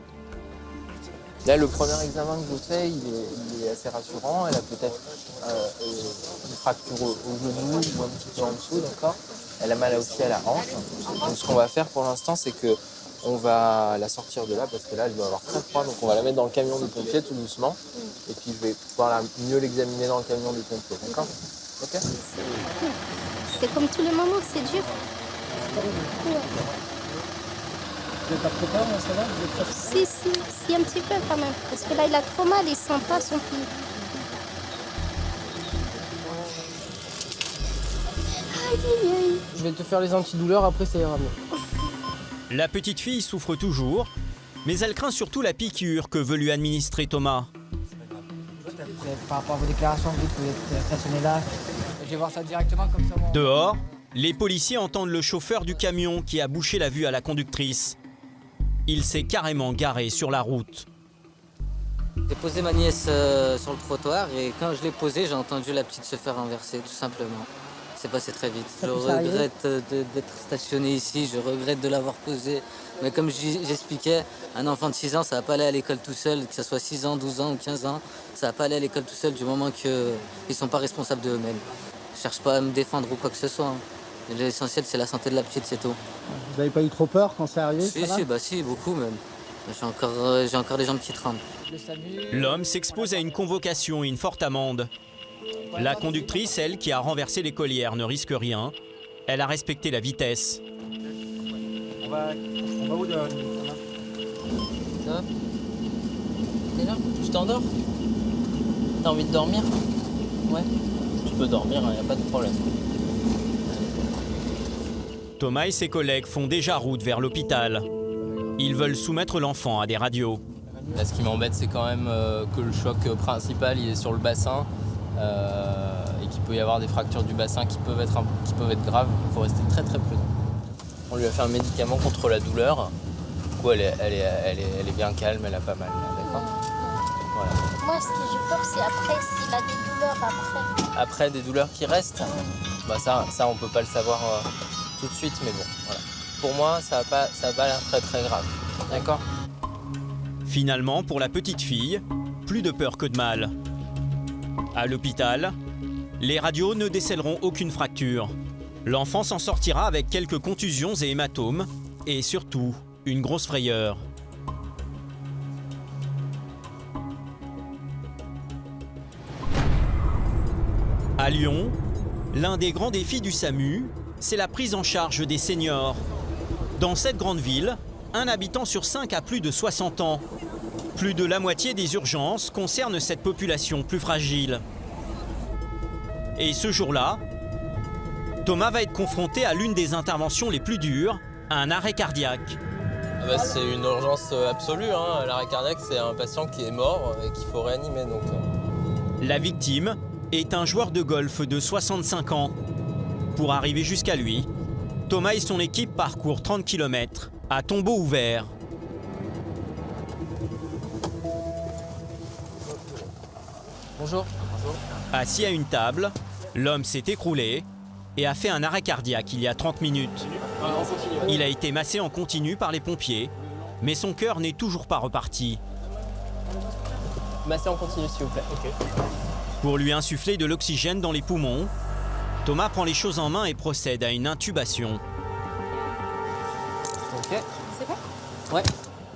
Là, le premier examen que je fais, il est assez rassurant. Elle a peut-être une fracture au genou ou un petit peu en dessous, d'accord? Elle a mal aussi à la hanche. Donc, ce qu'on va faire pour l'instant, c'est que on va la sortir de là parce que là, elle doit avoir très froid. Donc, on va la mettre dans le camion du pompier tout doucement. Et puis, je vais pouvoir mieux l'examiner dans le camion du pompier, d'accord? Ok? C'est comme tous les moments, c'est dur. Vous n'êtes pas trop peur, ça va? Vous êtes pas... Si, un petit peu quand même. Parce que là, il a trop mal, il sent pas son pied. Je vais te faire les antidouleurs, après ça ira mieux. La petite fille souffre toujours, mais elle craint surtout la piqûre que veut lui administrer Thomas. Par rapport à vos déclarations, vu que vous êtes stationné là, je vais voir ça directement comme ça. Dehors, les policiers entendent le chauffeur du camion qui a bouché la vue à la conductrice. Il s'est carrément garé sur la route. J'ai posé ma nièce sur le trottoir et quand je l'ai posée, j'ai entendu la petite se faire renverser, tout simplement. C'est passé très vite. Je regrette d'être stationné ici, je regrette de l'avoir posée. Mais comme j'expliquais, un enfant de 6 ans, ça va pas aller à l'école tout seul, que ce soit 6 ans, 12 ans ou 15 ans. Ça va pas aller à l'école tout seul du moment qu'ils ne sont pas responsables d'eux-mêmes. Je cherche pas à me défendre ou quoi que ce soit. Hein. L'essentiel, c'est la santé de la petite, c'est tout. Vous n'avez pas eu trop peur quand c'est arrivé? Si, beaucoup même. J'ai encore des jambes qui tremblent. L'homme s'expose à une convocation et une forte amende. La conductrice, elle, qui a renversé l'écolière, ne risque rien. Elle a respecté la vitesse. On va où de... Ça va? T'es là? Tu t'endors? T'as envie de dormir? Ouais. Tu peux dormir, il n'y a pas de problème. Thomas et ses collègues font déjà route vers l'hôpital. Ils veulent soumettre l'enfant à des radios. Là, ce qui m'embête, c'est quand même que le choc principal il est sur le bassin et qu'il peut y avoir des fractures du bassin qui peuvent être graves. Il faut rester très très prudent. On lui a fait un médicament contre la douleur. Du coup, elle est bien calme, elle a pas mal. D'accord ? Voilà. Moi, ce que j'ai peur, c'est après, s'il a des douleurs après. Après, des douleurs qui restent, bah ça on peut pas le savoir tout de suite, mais bon, voilà. Pour moi, ça a pas l'air très très grave. D'accord ? Finalement, pour la petite fille, plus de peur que de mal. À l'hôpital, les radios ne décèleront aucune fracture. L'enfant s'en sortira avec quelques contusions et hématomes, et surtout, une grosse frayeur. À Lyon, l'un des grands défis du SAMU, c'est la prise en charge des seniors. Dans cette grande ville, un habitant sur 5 a plus de 60 ans. Plus de la moitié des urgences concernent cette population plus fragile. Et ce jour-là, Thomas va être confronté à l'une des interventions les plus dures, un arrêt cardiaque. C'est une urgence absolue. L'arrêt cardiaque, c'est un patient qui est mort et qu'il faut réanimer. Donc. La victime est un joueur de golf de 65 ans. Pour arriver jusqu'à lui, Thomas et son équipe parcourent 30 km à tombeau ouvert. Bonjour. Assis à une table, l'homme s'est écroulé et a fait un arrêt cardiaque il y a 30 minutes. Il a été massé en continu par les pompiers, mais son cœur n'est toujours pas reparti. Massé en continu, s'il vous plaît. Okay. Pour lui insuffler de l'oxygène dans les poumons, Thomas prend les choses en main et procède à une intubation. Ok. C'est bon ? Ouais.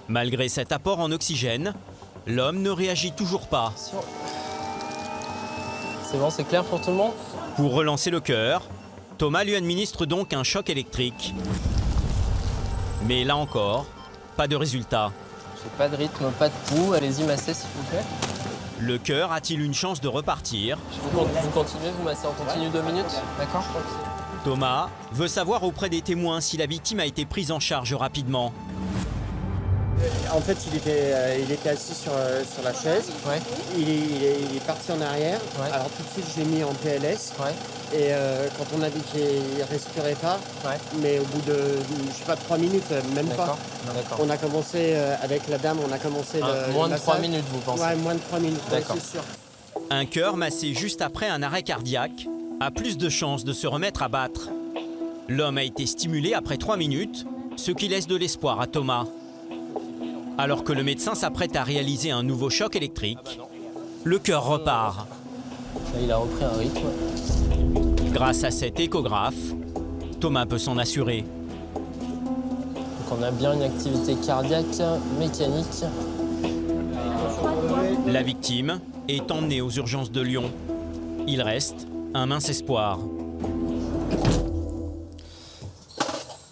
Malgré cet apport en oxygène, l'homme ne réagit toujours pas. C'est bon, c'est clair pour tout le monde ? Pour relancer le cœur, Thomas lui administre donc un choc électrique. Mais là encore, pas de résultat. J'ai pas de rythme, pas de pouls. Allez-y, massez s'il vous plaît. Le cœur a-t-il une chance de repartir ? Vous continuez, vous massez en continu 2 minutes ? D'accord ? Thomas veut savoir auprès des témoins si la victime a été prise en charge rapidement. En fait, il était assis sur la chaise. Ouais. Il est parti en arrière. Ouais. Alors tout de suite, je l'ai mis en PLS. Ouais. Et quand on a dit qu'il ne respirait pas, ouais. Mais au bout de, je sais pas, 3 minutes, même pas. On a commencé avec la dame, on a commencé moins de 3 minutes, vous pensez ? Ouais, moins de 3 minutes, ouais, c'est sûr. Un cœur massé juste après un arrêt cardiaque a plus de chances de se remettre à battre. L'homme a été stimulé après 3 minutes, ce qui laisse de l'espoir à Thomas. Alors que le médecin s'apprête à réaliser un nouveau choc électrique, le cœur repart. Là, il a repris un rythme. Grâce à cet échographe, Thomas peut s'en assurer. Donc on a bien une activité cardiaque, mécanique. La victime est emmenée aux urgences de Lyon. Il reste un mince espoir.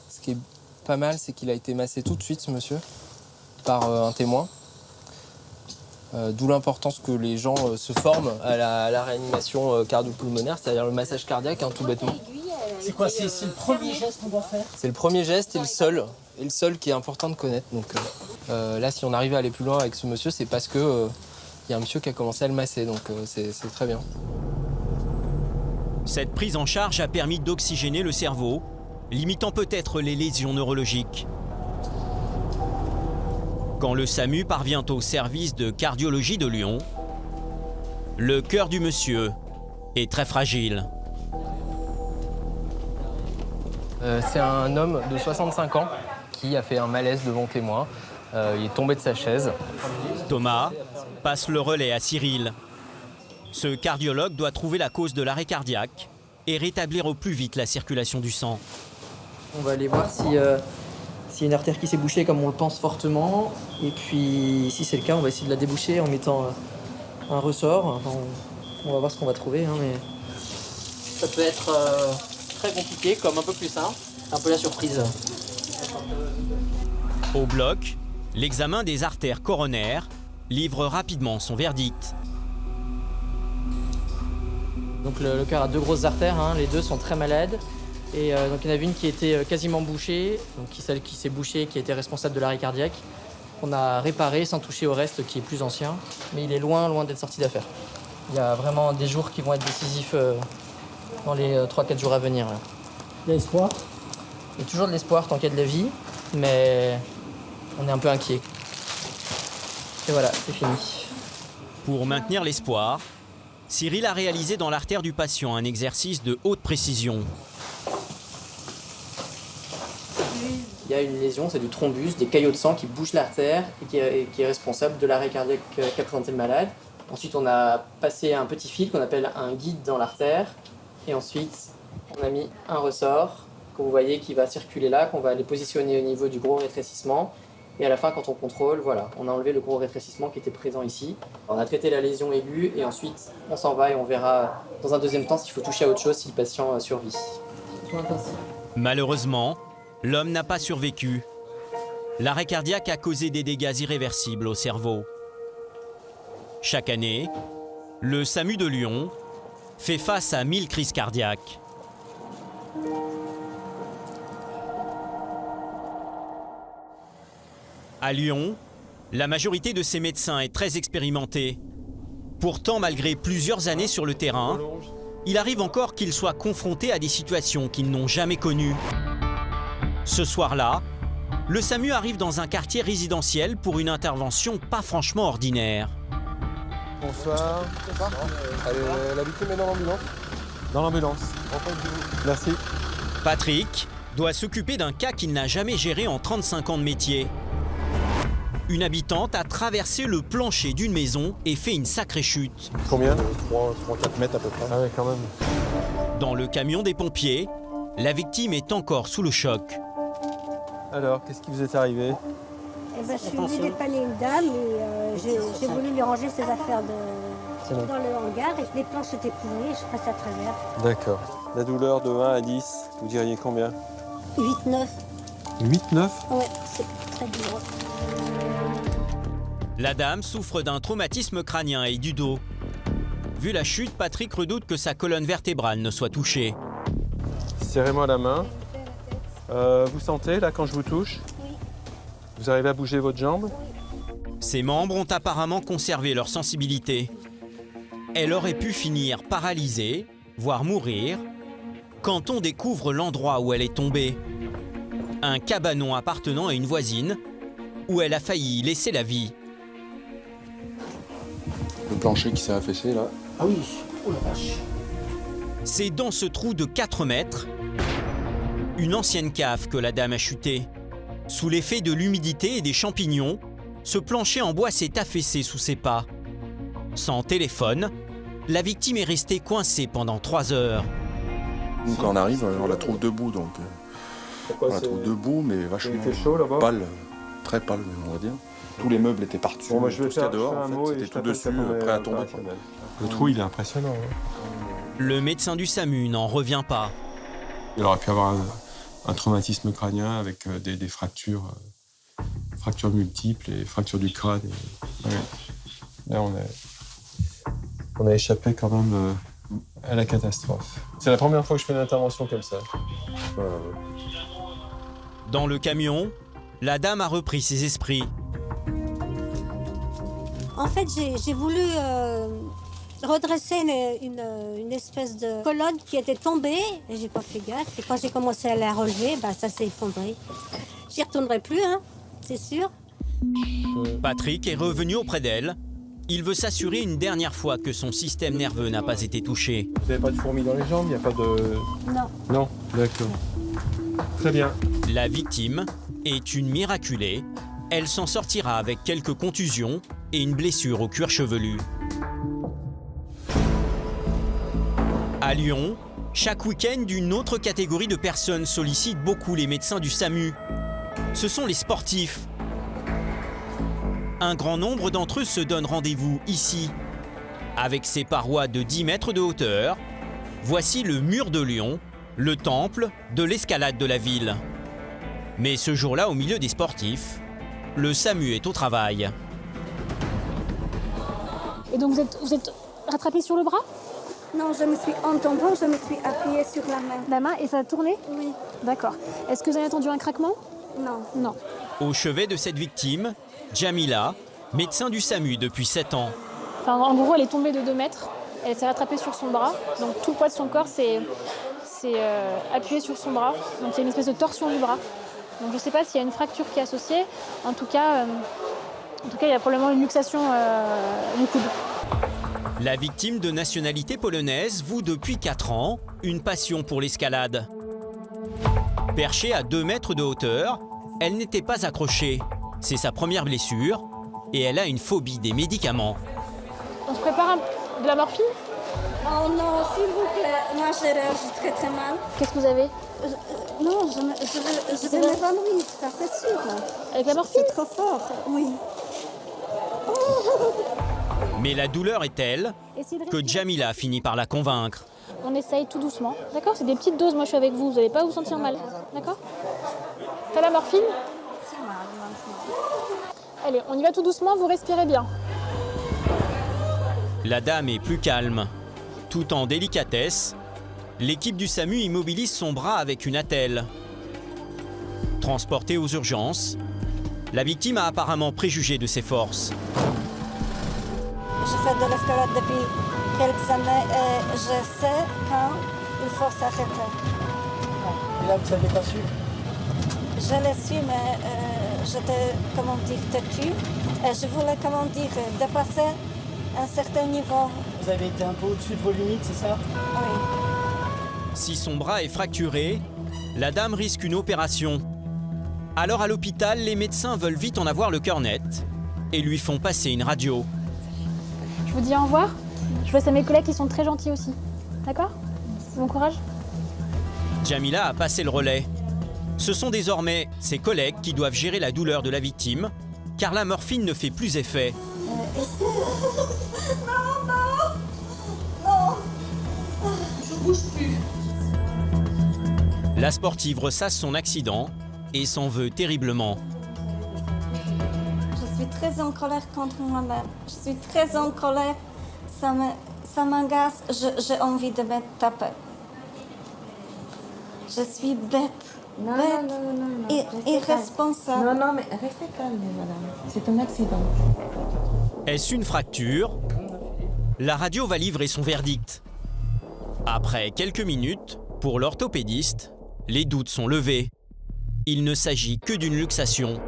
Ce qui est pas mal, c'est qu'il a été massé tout de suite, ce monsieur, par un témoin. D'où l'importance que les gens se forment à la réanimation cardio-pulmonaire, c'est-à-dire le massage cardiaque, tout bêtement. C'est quoi, c'est le premier geste qu'on doit faire ? C'est le premier geste et le seul qui est important de connaître. Donc là, si on arrive à aller plus loin avec ce monsieur, c'est parce que y a un monsieur qui a commencé à le masser, donc c'est très bien. Cette prise en charge a permis d'oxygéner le cerveau, limitant peut-être les lésions neurologiques. Quand le SAMU parvient au service de cardiologie de Lyon, le cœur du monsieur est très fragile. C'est un homme de 65 ans qui a fait un malaise devant témoin. Il est tombé de sa chaise. Thomas passe le relais à Cyril. Ce cardiologue doit trouver la cause de l'arrêt cardiaque et rétablir au plus vite la circulation du sang. On va aller voir s'il y a une artère qui s'est bouchée comme on le pense fortement. Et puis, si c'est le cas, on va essayer de la déboucher en mettant un ressort. Enfin, on va voir ce qu'on va trouver. Mais ça peut être très compliqué, comme un peu plus simple. Un peu la surprise. Au bloc, l'examen des artères coronaires livre rapidement son verdict. Donc le cœur a 2 grosses artères, les 2 sont très malades. Et donc il y en avait une qui était quasiment bouchée, donc celle qui s'est bouchée, qui était responsable de l'arrêt cardiaque. On a réparé sans toucher au reste qui est plus ancien, mais il est loin d'être sorti d'affaire. Il y a vraiment des jours qui vont être décisifs dans les 3-4 jours à venir. Là. Il y a espoir? Il y a toujours de l'espoir tant qu'il y a de la vie, mais on est un peu inquiet. Et voilà, c'est fini. Pour maintenir l'espoir, Cyril a réalisé dans l'artère du patient un exercice de haute précision. Il y a une lésion, c'est du thrombus, des caillots de sang qui bouchent l'artère et qui est responsable de l'arrêt cardiaque qu'a présenté le malade. Ensuite, on a passé un petit fil qu'on appelle un guide dans l'artère. Et ensuite, on a mis un ressort que vous voyez qui va circuler là, qu'on va aller positionner au niveau du gros rétrécissement. Et à la fin, quand on contrôle, voilà, on a enlevé le gros rétrécissement qui était présent ici. On a traité la lésion aiguë et ensuite, on s'en va et on verra dans un deuxième temps s'il faut toucher à autre chose si le patient survit. Malheureusement, l'homme n'a pas survécu. L'arrêt cardiaque a causé des dégâts irréversibles au cerveau. Chaque année, le SAMU de Lyon fait face à 1000 crises cardiaques. À Lyon, la majorité de ces médecins est très expérimentée. Pourtant, malgré plusieurs années sur le terrain, il arrive encore qu'ils soient confrontés à des situations qu'ils n'ont jamais connues. Ce soir-là, le SAMU arrive dans un quartier résidentiel pour une intervention pas franchement ordinaire. Bonsoir. Allez, la victime est dans l'ambulance. Dans l'ambulance. Merci. Patrick doit s'occuper d'un cas qu'il n'a jamais géré en 35 ans de métier. Une habitante a traversé le plancher d'une maison et fait une sacrée chute. Combien? 3-4 mètres à peu près. Ah ouais, quand même. Dans le camion des pompiers, la victime est encore sous le choc. Alors, qu'est-ce qui vous est arrivé? Eh ben, je suis venue dépanner une dame et j'ai voulu lui ranger ses affaires dans le hangar et les planches étaient pourries et je passe à travers. D'accord. La douleur de 1 à 10, vous diriez combien? 8-9. 8-9? Ouais, c'est très dur. La dame souffre d'un traumatisme crânien et du dos. Vu la chute, Patrick redoute que sa colonne vertébrale ne soit touchée. Serrez-moi la main. Vous sentez là quand je vous touche? Oui. Vous arrivez à bouger votre jambe? Ses membres ont apparemment conservé leur sensibilité. Elle aurait pu finir paralysée, voire mourir, quand on découvre l'endroit où elle est tombée. Un cabanon appartenant à une voisine, où elle a failli laisser la vie. Le plancher qui s'est affaissé là. Ah oui, oh la vache. C'est dans ce trou de 4 mètres, une ancienne cave que la dame a chuté. Sous l'effet de l'humidité et des champignons, ce plancher en bois s'est affaissé sous ses pas. Sans téléphone, la victime est restée coincée pendant 3 heures. Nous, quand on arrive, on la trouve debout, donc on la trouve debout, mais vachement pâle, très pâle, on va dire. Tous les meubles étaient par-dessus, bon, je vais tout ce qu'il y a dehors, un mot c'était tout dessus, prêt à tomber. Le trou, il est impressionnant. Hein. Le médecin du SAMU n'en revient pas. Il aurait pu avoir un traumatisme crânien avec des fractures, fractures multiples et fractures du crâne. Et... Ouais. Là, on a échappé quand même à la catastrophe. C'est la première fois que je fais une intervention comme ça. Dans le camion, la dame a repris ses esprits. En fait, j'ai voulu redresser une espèce de colonne qui était tombée et j'ai pas fait gaffe. Et quand j'ai commencé à la relever, bah, ça s'est effondré. J'y retournerai plus, hein, c'est sûr. Patrick est revenu auprès d'elle. Il veut s'assurer une dernière fois que son système nerveux n'a pas été touché. Vous n'avez pas de fourmis dans les jambes, il n'y a pas de... Non. Non, d'accord. Très bien. La victime est une miraculée. Elle s'en sortira avec quelques contusions et une blessure au cuir chevelu. À Lyon, chaque week-end, une autre catégorie de personnes sollicite beaucoup les médecins du SAMU. Ce sont les sportifs. Un grand nombre d'entre eux se donnent rendez-vous ici. Avec ses parois de 10 mètres de hauteur, voici le mur de Lyon, le temple de l'escalade de la ville. Mais ce jour-là, au milieu des sportifs, le SAMU est au travail. Et donc vous êtes rattrapé sur le bras? Non, je me suis, en tombant, je me suis appuyée sur la main. La main et ça a tourné? Oui. D'accord. Est-ce que vous avez entendu un craquement? Non. Non. Au chevet de cette victime, Jamila, médecin du SAMU depuis 7 ans. Enfin, en gros, elle est tombée de 2 mètres. Elle s'est rattrapée sur son bras. Donc tout le poids de son corps s'est appuyé sur son bras. Donc il y a une espèce de torsion du bras. Donc je ne sais pas s'il y a une fracture qui est associée. En tout cas, il y a probablement une luxation du coude. La victime de nationalité polonaise voue depuis 4 ans une passion pour l'escalade. Perchée à 2 mètres de hauteur, elle n'était pas accrochée. C'est sa première blessure et elle a une phobie des médicaments. On se prépare de la morphine? Oh non, s'il vous plaît, moi j'ai très très mal. Qu'est-ce que vous avez? Non, je vais m'évanouir, ça c'est sûr. Avec la morphine? C'est trop fort, oui. Mais la douleur est telle que Jamila finit par la convaincre. On essaye tout doucement, d'accord? C'est des petites doses, moi je suis avec vous, vous n'allez pas vous sentir mal, d'accord? T'as la morphine? C'est mal maintenant. Allez, on y va tout doucement, vous respirez bien. La dame est plus calme. Tout en délicatesse, l'équipe du SAMU immobilise son bras avec une attelle. Transportée aux urgences, la victime a apparemment préjugé de ses forces. Je fais de l'escalade depuis quelques années et je sais quand il faut s'arrêter. Et là, vous n'avez pas su? Je l'ai su, mais j'étais, comment dire, têtue. Et je voulais, comment dire, dépasser un certain niveau. Vous avez été un peu au-dessus de vos limites, c'est ça? Oui. Si son bras est fracturé, la dame risque une opération. Alors à l'hôpital, les médecins veulent vite en avoir le cœur net et lui font passer une radio. Je vous dis au revoir. Je vois à mes collègues qui sont très gentils aussi. D'accord? Bon courage. Jamila a passé le relais. Ce sont désormais ses collègues qui doivent gérer la douleur de la victime, car la morphine ne fait plus effet. Non, non, non. Je bouge plus. La sportive ressasse son accident et s'en veut terriblement. Je suis très en colère contre moi-même. Je suis très en colère. Ça m'agace. J'ai envie de me taper. Je suis bête. Non, bête. non, non, non, non. Irresponsable. Non, non, mais restez calme, madame. C'est un accident. Est-ce une fracture? La radio va livrer son verdict. Après quelques minutes, pour l'orthopédiste, les doutes sont levés. Il ne s'agit que d'une luxation.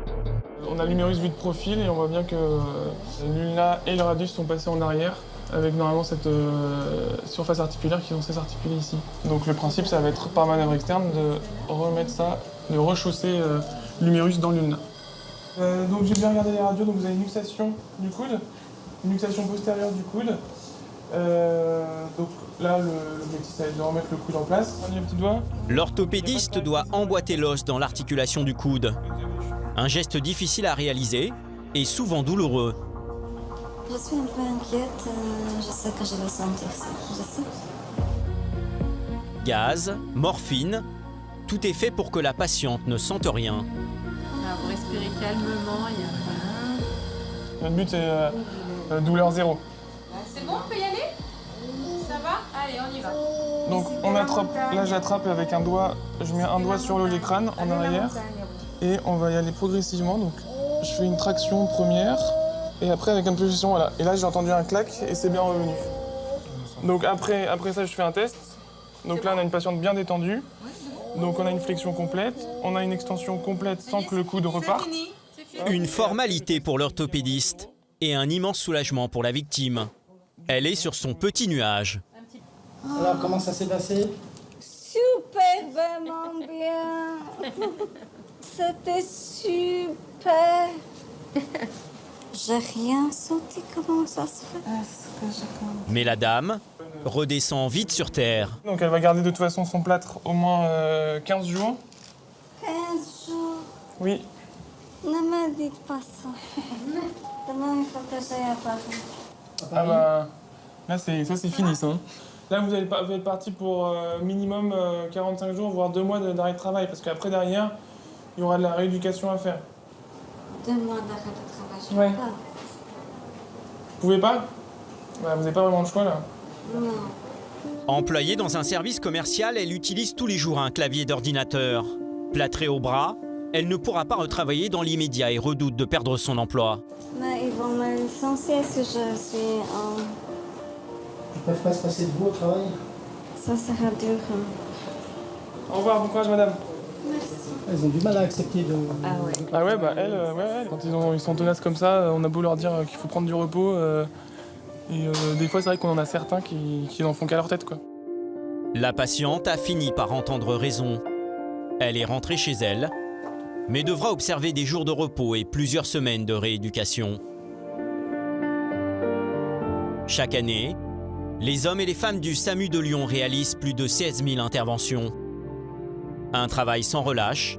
On a l'humérus vu de profil et on voit bien que l'ulna et le radius sont passés en arrière avec normalement cette surface articulaire qui est censée s'articuler ici. Donc le principe, ça va être par manœuvre externe de remettre ça, de rechausser l'humérus dans l'ulna. Donc j'ai bien regardé les radios, donc vous avez une luxation du coude, une luxation postérieure du coude. Donc là, l'objectif, ça va être de remettre le coude en place. Un petit doigt. L'orthopédiste doit emboîter l'os dans l'articulation du coude. Un geste difficile à réaliser et souvent douloureux. Je suis un peu inquiète. Je sais que je vais sentir ça. Je sais. Gaz, morphine, tout est fait pour que la patiente ne sente rien. Alors, vous respirez calmement, il y a rien. Notre but, c'est douleur zéro. C'est bon, on peut y aller? Ça va? Allez, on y va. Donc on attrape, là j'attrape avec un doigt, je mets un doigt sur le haut du crâne en arrière et on va y aller progressivement. Donc je fais une traction première et après avec une position, voilà. Et là j'ai entendu un clac et c'est bien revenu. Donc après ça je fais un test. Donc là on a une patiente bien détendue. Donc on a une flexion complète, on a une extension complète sans que le coude reparte. Une formalité pour l'orthopédiste et un immense soulagement pour la victime. Elle est sur son petit nuage. Alors, comment ça s'est passé? Superbement bien. C'était super. J'ai rien senti. Comment ça se fait? Mais la dame redescend vite sur terre. Donc elle va garder de toute façon son plâtre au moins 15 jours. 15 jours. Oui. Ne me dites pas ça. Demain, il faut que j'aille à Paris. Ah bah, là c'est fini ça. Là vous êtes parti pour minimum 45 jours, voire 2 mois d'arrêt de travail, parce qu'après derrière, il y aura de la rééducation à faire. 2 mois d'arrêt de travail, je Ouais. peux pas. Vous pouvez pas? Bah, vous n'avez pas vraiment le choix là. Non. Employée dans un service commercial, elle utilise tous les jours un clavier d'ordinateur. Plâtrée au bras, elle ne pourra pas retravailler dans l'immédiat et redoute de perdre son emploi. Mais ils vont me sans cesse, je suis en... Ils peuvent pas se passer de vous au travail? Ça sera dur. Au revoir, bon courage madame. Merci. Ils ont du mal à accepter de... Ah ouais, bah elles, quand ils sont tenaces comme ça, on a beau leur dire qu'il faut prendre du repos. Des fois, c'est vrai qu'on en a certains qui n'en font qu'à leur tête, quoi. La patiente a fini par entendre raison. Elle est rentrée chez elle, mais devra observer des jours de repos et plusieurs semaines de rééducation. Chaque année, les hommes et les femmes du SAMU de Lyon réalisent plus de 16 000 interventions. Un travail sans relâche